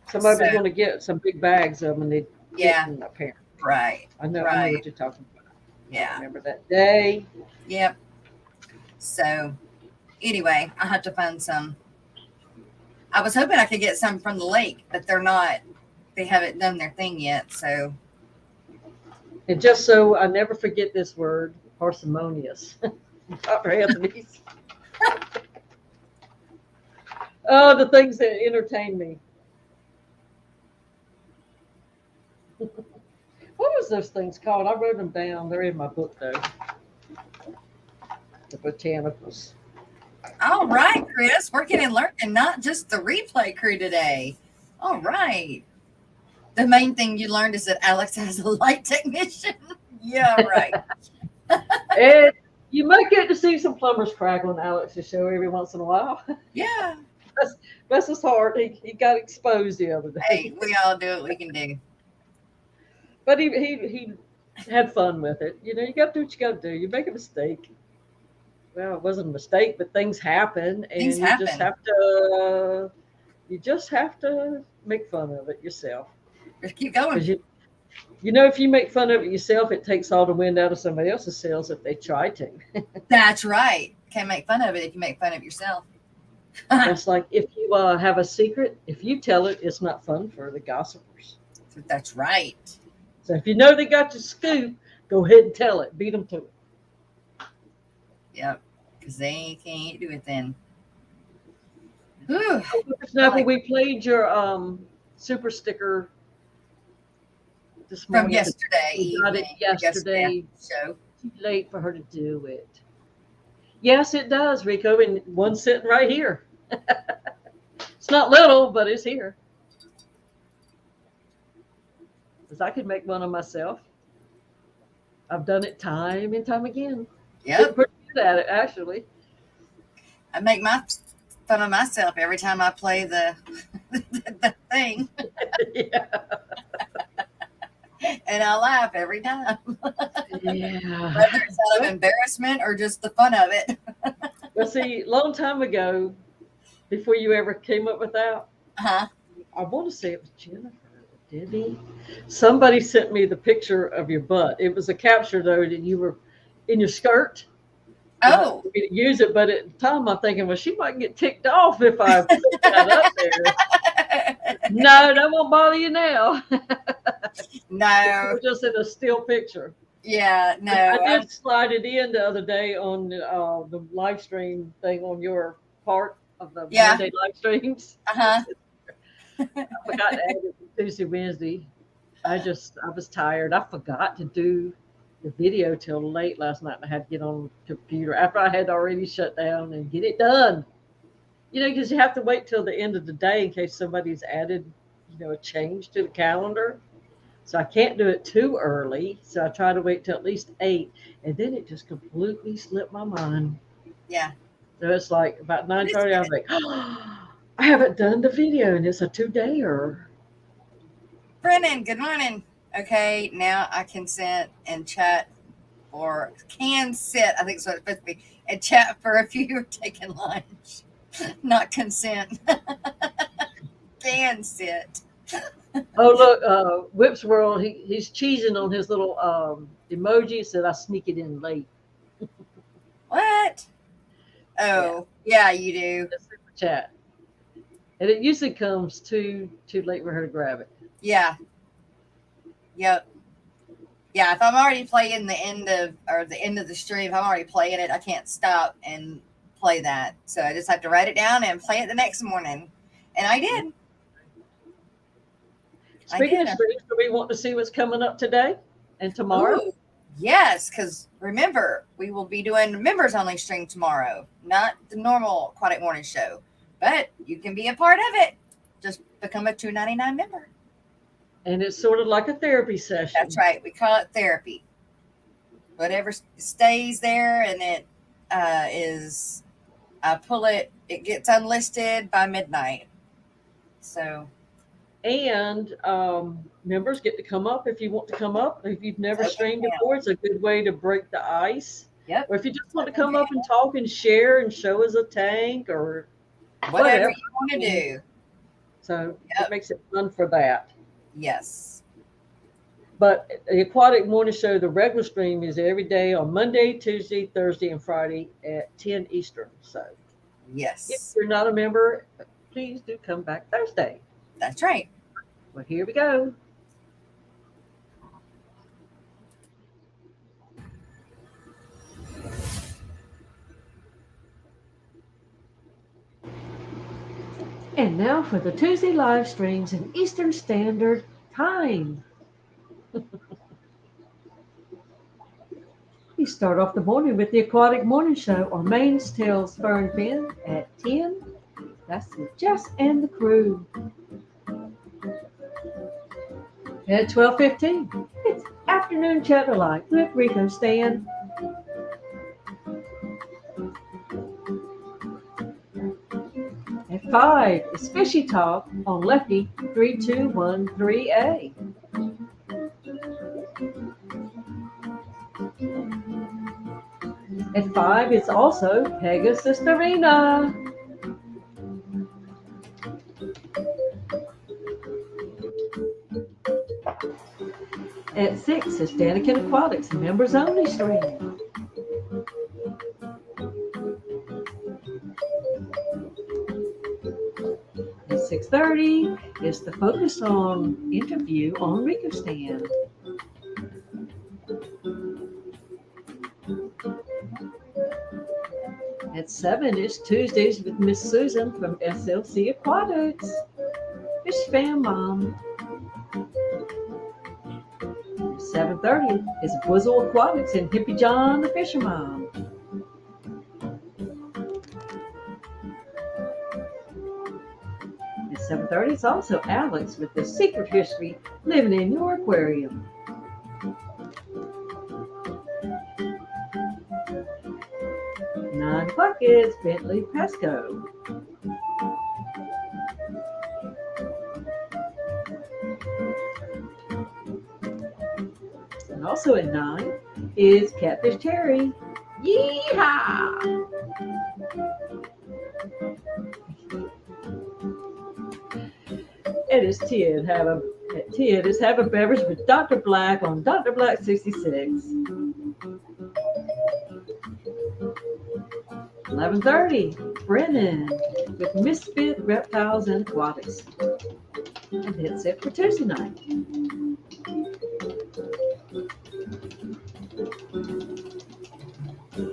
Somebody's going to get some big bags of them, and they didn't, apparently. Right. I know what you're talking about. Yeah. I remember that day. Yep. So, anyway, I have to find some. I was hoping I could get some from the lake, but they haven't done their thing yet. So, And just so I never forget this word, parsimonious. Dr. Anthony's. Oh, the things that entertain me. What was those things called? I wrote them down. They're in my book, though. The botanicals. all right, Chris, working and learning, not just the replay crew today. All right. The main thing you learned is that Alex has a light technician. Yeah, right. And you might get to see some plumbers crack on Alex's show every once in a while. Yeah. Bless his heart. He got exposed the other day. Hey, we all do what we can do. But he had fun with it. You know, you got to do what you got to do. You make a mistake. Well, it wasn't a mistake, but things happen, and Things you happen. just have to make fun of it yourself. Just keep going. You know, if you make fun of it yourself, it takes all the wind out of somebody else's sails if they try to. That's right. can't make fun of it if you make fun of yourself. That's like if you have a secret, if you tell it, it's not fun for the gossipers. That's right. So if you know they got your scoop, go ahead and tell it. Beat them to it. Yep. Because they can't do it then. Whew. Snapple, we played your super sticker this morning. From yesterday We got it evening. yesterday. Show. Too late for her to do it. Yes, it does, Rico, and one's sitting right here. It's not little, but it's here. Because I could make one of myself. I've done it time and time again. Yep. Pretty good at it, actually. I make fun of myself every time I play the thing. Yeah. And I laugh every time. Yeah. Whether it's out of embarrassment or just the fun of it. Well, see, long time ago, before you ever came up with that, Uh-huh. I want to say it was Jennifer, Debbie. Somebody sent me the picture of your butt. It was a capture, though, that you were in your skirt. Oh. For me to use it, but at the time I'm thinking, well, she might get ticked off if I put that up there. No, that won't bother you now. No. We're just in a still picture. Yeah, no. I did slide it in the other day on the live stream thing on your part of the Monday live streams. Uh-huh. I forgot to add it Tuesday, Wednesday. I was tired. I forgot to do the video till late last night. I had to get on the computer after I had already shut down and get it done. You know, because you have to wait till the end of the day in case somebody's added, a change to the calendar. So I can't do it too early. So I try to wait till at least 8. And then it just completely slipped my mind. Yeah. So it's like about 9:30. I was like, oh, I haven't done the video, and it's a 2-dayer. Brennan, good morning. Okay, now I can sit and chat, or can sit, I think it's what it's supposed to be, and chat for a few who are taking lunch. Not consent. Can sit. Oh, look, Whip's World, he's cheesing on his little emoji. Said I sneak it in late. What? Oh, yeah, you do. The super chat. And it usually comes too late for her to grab it. Yeah. Yep. Yeah, if I'm already playing the end of the stream, if I'm already playing it, I can't stop and play that. So I just have to write it down and play it the next morning. And I did. Speaking of streams, do we want to see what's coming up today and tomorrow? Ooh, yes, because remember, we will be doing a members only stream tomorrow, not the normal Aquatic Morning Show. But you can be a part of it. Just become a $2.99 member. And it's sort of like a therapy session. That's right. We call it therapy. Whatever stays there and it is, I pull it, it gets unlisted by midnight. So. And members get to come up if you want to come up. If you've never streamed before, it's a good way to break the ice. Yep. Or if you just want to come up and talk and share and show us a tank or whatever you want to do. So it makes it fun for that. Yes. But the Aquatic Morning Show, the regular stream is every day on Monday, Tuesday, Thursday, and Friday at 10 Eastern. So yes, if you're not a member, please do come back Thursday. That's right. Well, here we go. And now for the Tuesday live streams in Eastern Standard Time. We start off the morning with the Aquatic Morning Show on Main's Tails Fern Fin at 10. That's with Jess and the crew. At 12:15, it's Afternoon Chatter Live with Rico Stan. At 5, it's Fishy Talk on Lefty 3213A. At 5, it's also Pegasus Arena. At 6, it's Aquatic Aquatics, members only stream. 6:30 is the Focus on interview on Rico Stand. At 7 is Tuesdays with Miss Susan from SLC Aquatics. Fish Fam Mom. 7:30 is Boozle Aquatics and Hippie John the Fisher Mom. At 7:30 is also Alex with the Secret History Living in Your Aquarium. Nine o'clock is Bentley Pasco. And also at 9 is Catfish Terry. Yeehaw! It is 10. At 10 is Have a Beverage with Dr. Black on Dr. Black 66. 11:30, Brennan with Misfit Reptiles and Aquatics. And that's it for Tuesday night.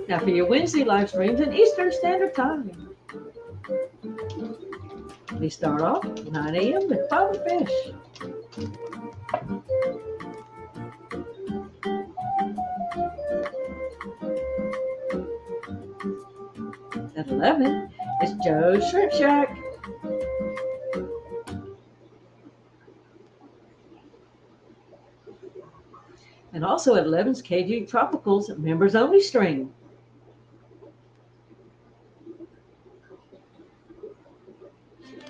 Now for your Wednesday live streams in Eastern Standard Time. We start off 9 a.m. with Father Fish. At 11 is Joe's Shrimp Shack. And also at 11 is KG Tropicals Members Only Stream.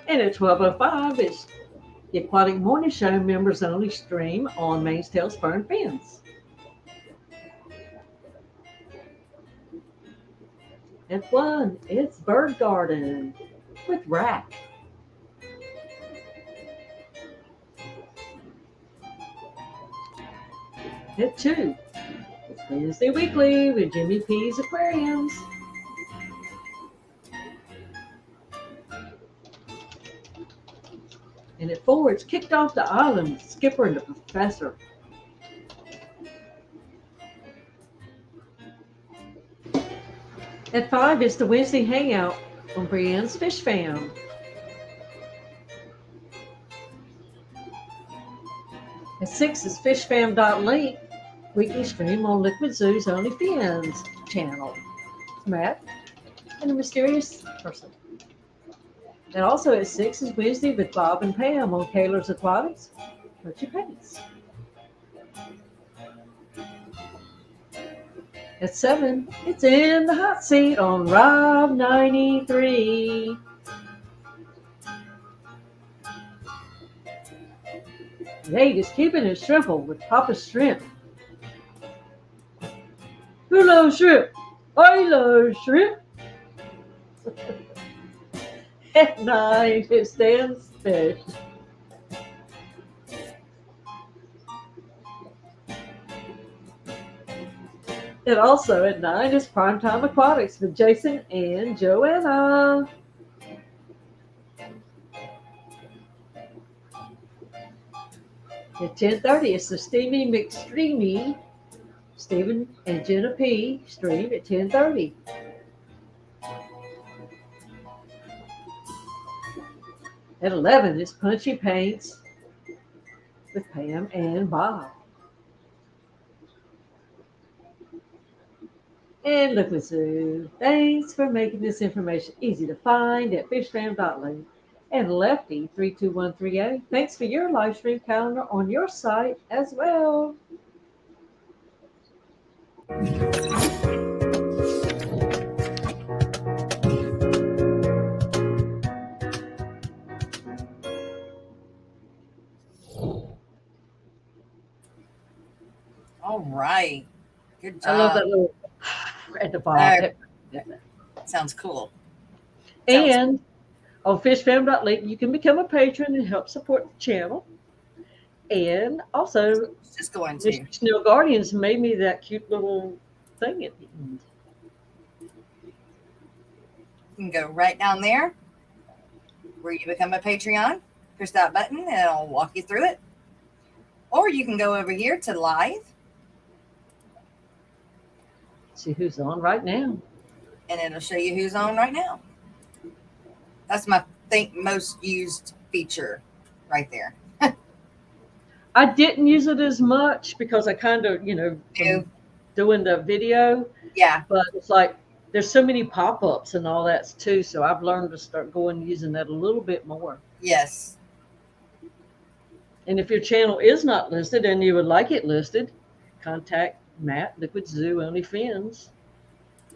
And at 12:05 is the Aquatic Morning Show Members Only Stream on Mainstail Spur and Fins. At 1, it's Bird Garden with Rack. At 2, it's Wednesday Weekly with Jimmy P's Aquariums. And at 4, it's Kicked Off the Island with Skipper and the Professor. At 5 is the Wednesday Hangout on Brienne's Fish Fam. At 6 is fishfam.link, weekly stream on Liquid Zoo's OnlyFans channel. Matt and a mysterious person. And also at 6 is Wednesday with Bob and Pam on Kaler's Aquatics, Coachy Paints. At 7, it's In the Hot Seat on Rob 93. At 8 is Keeping It Shrimple with Papa Shrimp. Who loves shrimp? I love shrimp. At 9, it stands fish. And also at 9 is Primetime Aquatics with Jason and Joanna. At 10:30, it's the Steamy McStreamy, Stephen and Jenna P. stream at 10:30. At 11, it's Punchy Paints with Pam and Bob. And Liquid Zoo, thanks for making this information easy to find at fishfam.link. And Lefty 32138, thanks for your live stream calendar on your site as well. All right. Good job. I love that little at the bottom. Sounds cool. And on fishfam.link, you can become a patron and help support the channel. And also, just going to Snow Guardians made me that cute little thing at the end. You can go right down there where you become a Patreon. Push that button and it'll walk you through it. Or you can go over here to live. See who's on right now. And it'll show you who's on right now. That's my most used feature right there. I didn't use it as much because I kind of, doing the video. Yeah. But it's like there's so many pop-ups and all that too. So I've learned to start using that a little bit more. Yes. And if your channel is not listed and you would like it listed, contact Matt, Liquid Zoo OnlyFins,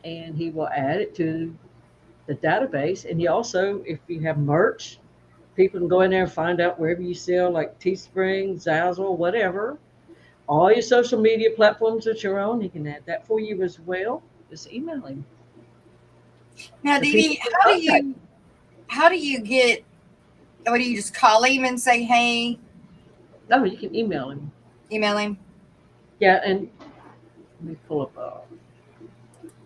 and he will add it to the database. And he also, if you have merch, people can go in there and find out wherever you sell, like Teespring, Zazzle, whatever. All your social media platforms that you're on, he can add that for you as well. Just email him. Now, Dee, how do you get? What do you just call him and say, "Hey"? No, you can email him. Email him. Yeah, and let me pull up.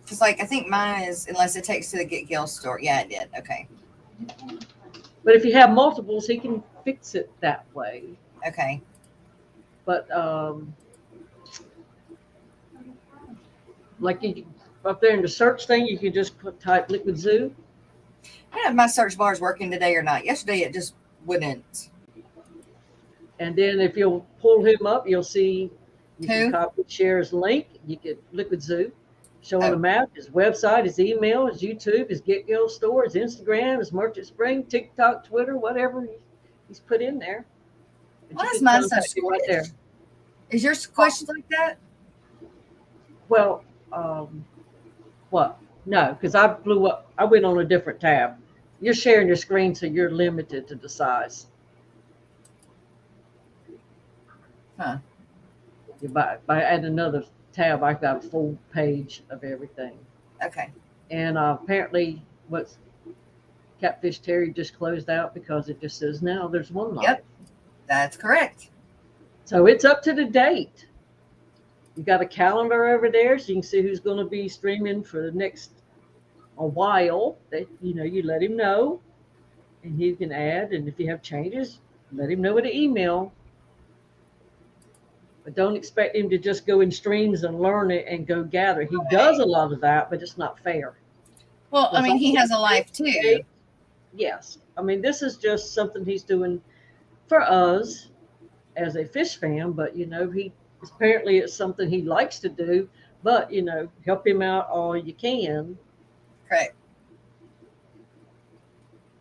Because, I think mine is, unless it takes to the Get Gill store. Yeah, it did. Okay. But if you have multiples, he can fix it that way. Okay. But up there in the search thing, you can just type Liquid Zoo. I don't know if my search bar is working today or not. Yesterday, it just wouldn't. And then if you'll pull him up, you'll see you Who? can copy share his link. You get Liquid Zoo. Show on the map, his website, his email, his YouTube, his Get Gill store, his Instagram, his merch at Spring, TikTok, Twitter, whatever he's put in there. Why is mine so squished? Right there. Is yours squished like that? Well, what? No, because I blew up. I went on a different tab. You're sharing your screen, so you're limited to the size. Huh. By add another tab, I got a full page of everything. Okay. And apparently, what's Catfish Terry just closed out because it just says now there's one live. Yep, that's correct. So it's up to the date. You got a calendar over there, so you can see who's going to be streaming for the next a while. That you let him know, and he can add. And if you have changes, let him know with an email. But don't expect him to just go in streams and learn it and go gather. He does a lot of that, but it's not fair. Well, I mean, he has a life too. Yes. I mean, this is just something he's doing for us as a fish fan, but apparently it's something he likes to do, but help him out all you can. Correct.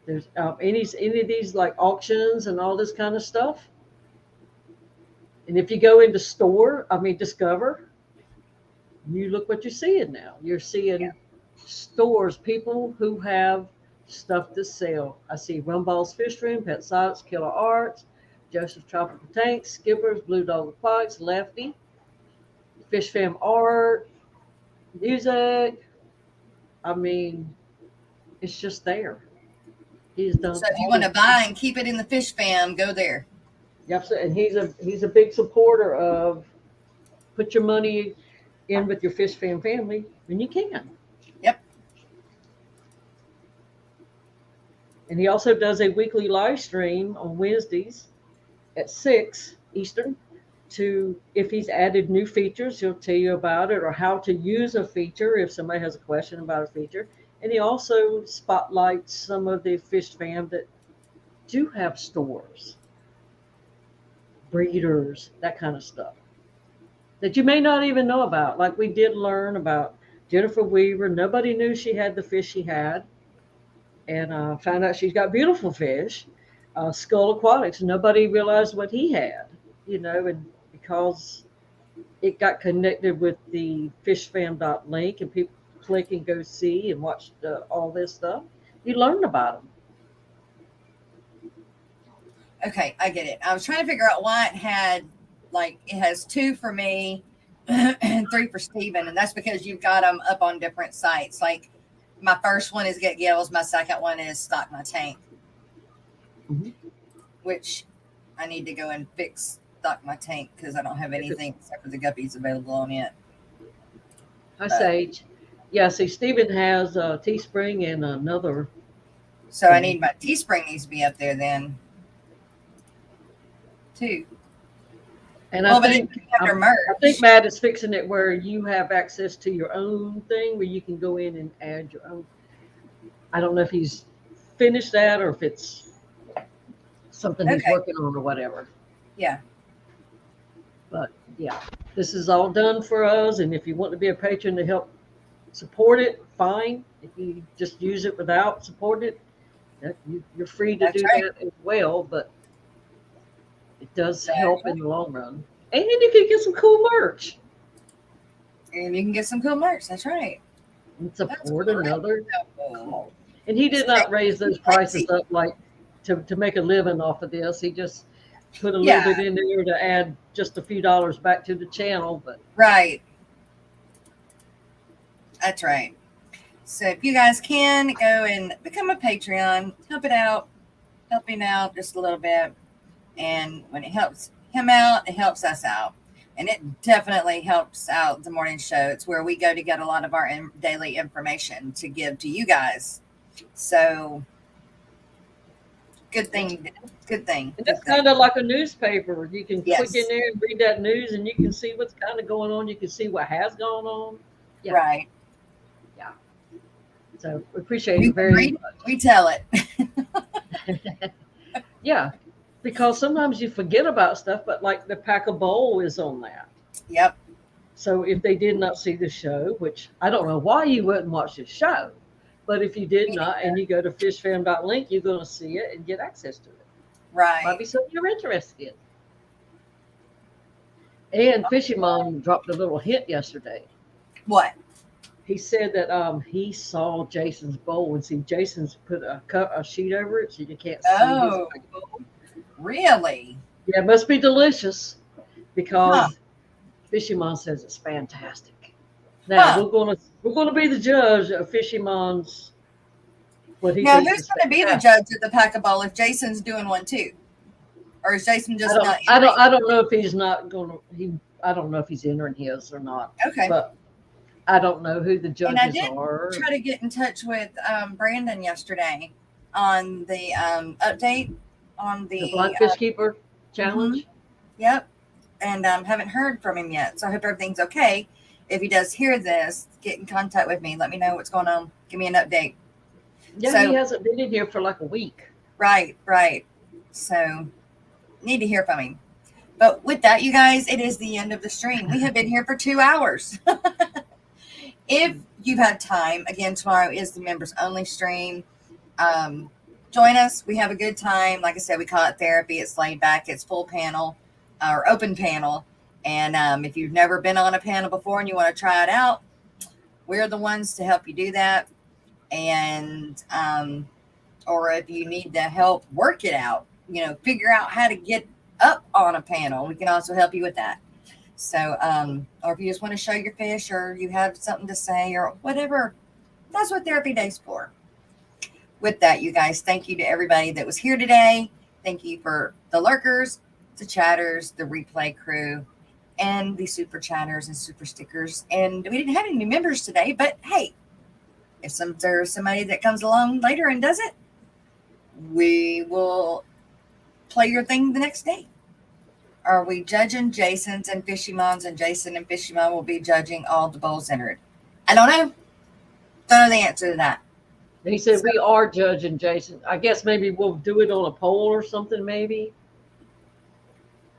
There's any of these like auctions and all this kind of stuff. And if you go into Discover, you look what you're seeing now. You're seeing stores, people who have stuff to sell. I see Rumball's Fish Room, Pet Science, Killer Arts, Joseph Tropical Tanks, Skippers, Blue Dog Aquatics, Lefty, Fish Fam Art, music. I mean, it's just there. He's done. So if you want to buy and keep it in the Fish Fam, go there. Yep, and he's a big supporter of put your money in with your Fish Fam family when you can. Yep. And he also does a weekly live stream on Wednesdays at 6 Eastern. If he's added new features, he'll tell you about it or how to use a feature if somebody has a question about a feature. And he also spotlights some of the Fish Fam that do have stores, breeders, that kind of stuff that you may not even know about. Like we did learn about Jennifer Weaver. Nobody knew she had the fish she had, and found out she's got beautiful fish. Skull Aquatics, nobody realized what he had, and because it got connected with the fishfam.link and people click and go see and watch all this stuff, you learn about them. Okay, I get it. I was trying to figure out why it has 2 for me and 3 for Steven, and that's because you've got them up on different sites. Like my first one is Get Gills, my second one is Stock My Tank, which I need to go and fix Stock My Tank because I don't have anything except for the guppies available on it. Hi, Sage. Yeah, see, Steven has Teespring and another So I need my Teespring needs to be up there then, too. And Well, I but think then you have their merch. I think Matt is fixing it where you have access to your own thing where you can go in and add your own. I don't know if he's finished that or if it's something he's Okay. working on or whatever. Yeah. But yeah, this is all done for us. And if you want to be a patron to help support it, fine. If you just use it without supporting it, you're free to That's do right. that as well. But it does That's help right. in the long run. And if you get some cool merch And you can get some cool merch. That's right. and That's support great. another Oh, cause. And he did not raise those prices up like to make a living off of this. He just put a little Yeah. bit in there to add just a few dollars back to the channel. But right. That's right. So if you guys can go and become a Patreon, help him out just a little bit. And when it helps him out, it helps us out. And it definitely helps out the morning show. It's where we go to get a lot of our daily information to give to you guys. So good thing. Good thing. and it's kind of like a newspaper. You can click in there and read that news, and you can see what's kind of going on. You can see what has gone on. Yeah. Right. Yeah. So we appreciate it very much. We tell it. Yeah, because sometimes you forget about stuff, but like the Pack a Bowl is on that. Yep. So if they did not see the show, which I don't know why you wouldn't watch the show, but if you did not and you go to fishfam.link, you're going to see it and get access to it. Right. Might be something you're interested in. And Fishy Mom dropped a little hint yesterday. What? He said that he saw Jason's bowl and see Jason's put a sheet over it so you can't see Oh. his bowl. Really? Yeah, it must be delicious because Fishy Mom says it's fantastic. Now we're gonna be the judge of Fishy Mom's what he Now, thinks who's is going to be the fantastic. judge of the Pack a Bowl if Jason's doing one too, or is Jason just not? I don't know if he's not gonna. I don't know if he's entering his or not. Okay. But I don't know who the And I judges did are. try to get in touch with Brandon yesterday on the update on The Blind Fish Keeper Challenge. Yep. And haven't heard from him yet. So I hope everything's okay. If he does hear this, get in contact with me. Let me know what's going on. Give me an update. Yeah, So- he hasn't been in here for like a week. Right. So need to hear from him. But with that, you guys, it is the end of the stream. We have been here for 2 hours. If you've had time, again, tomorrow is the members only stream. Join us. We have a good time. Like I said, we call it therapy. It's laid back. It's full panel or open panel. And if you've never been on a panel before and you want to try it out, we're the ones to help you do that. And or if you need to help work it out, figure out how to get up on a panel, we can also help you with that. So, or if you just want to show your fish or you have something to say or whatever, that's what Therapy Day's for. With that, you guys, thank you to everybody that was here today. Thank you for the lurkers, the chatters, the replay crew, and the super chatters and super stickers. And we didn't have any new members today, but hey, if there's somebody that comes along later and does it, we will play your thing the next day. Are we judging Jason's and Fishy Mom's, and Jason and Fishy Mom will be judging all the bowls entered? I don't know. Don't know the answer to that. He said we are judging Jason. I guess maybe we'll do it on a poll or something, maybe.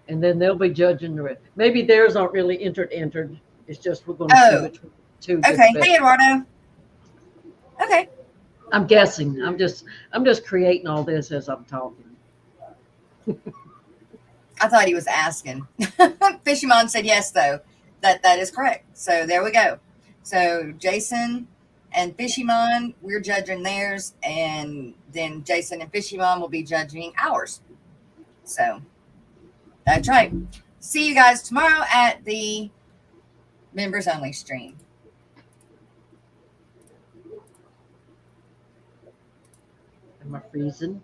And then they'll be judging the rest. Maybe theirs aren't really entered. It's just we're going to see which two. Okay. Hey, Eduardo. Okay. I'm guessing. I'm just creating all this as I'm talking. I thought he was asking. Fishy Mom said yes, though. That is correct. So there we go. So Jason and Fishy Mom, we're judging theirs, and then Jason and Fishy Mom will be judging ours. So that's right. See you guys tomorrow at the members only stream. Am I freezing?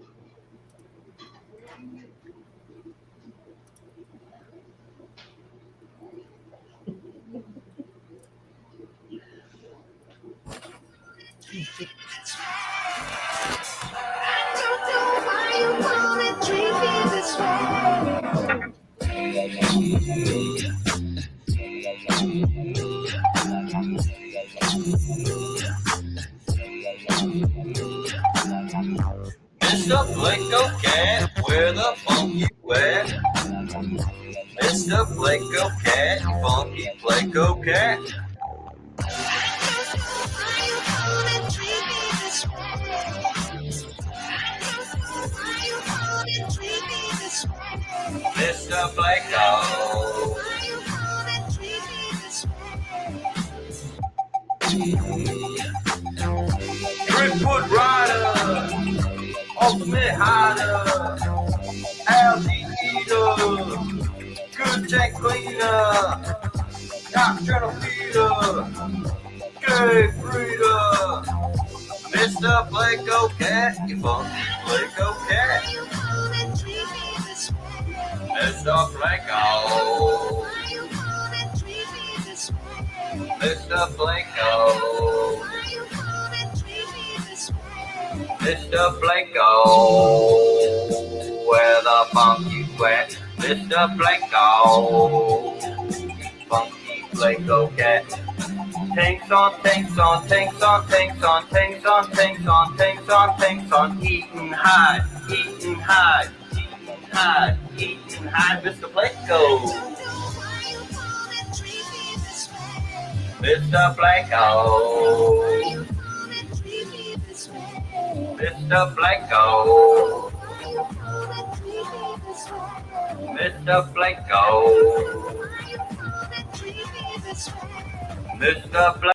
Mr. Blanco Cat, where the funk you at? Mr. Blanco Cat, funky Blanco Cat. Mr. Blanco. Driftwood Rider, Ultimate Hider, Algae Eater, Good Tank Cleaner, Nocturnal Feeder, Good Breeder, Mr. Blanco Cat, you funky Blanco Cat. Mr. Blanco. Mr. Blanco. Mr. Blanco. Where the funk you at? Mr. Blanco. Funky Blanco Cat. Tanks on, tanks on, tanks on, tanks on, tanks on, tanks on, tanks on, tanks on, eating high, eating high, eating high, eating high, Mr. Blanco. Mr. Blanco. Mr. Blanco. Mr. Blanco. Mr. Blanco.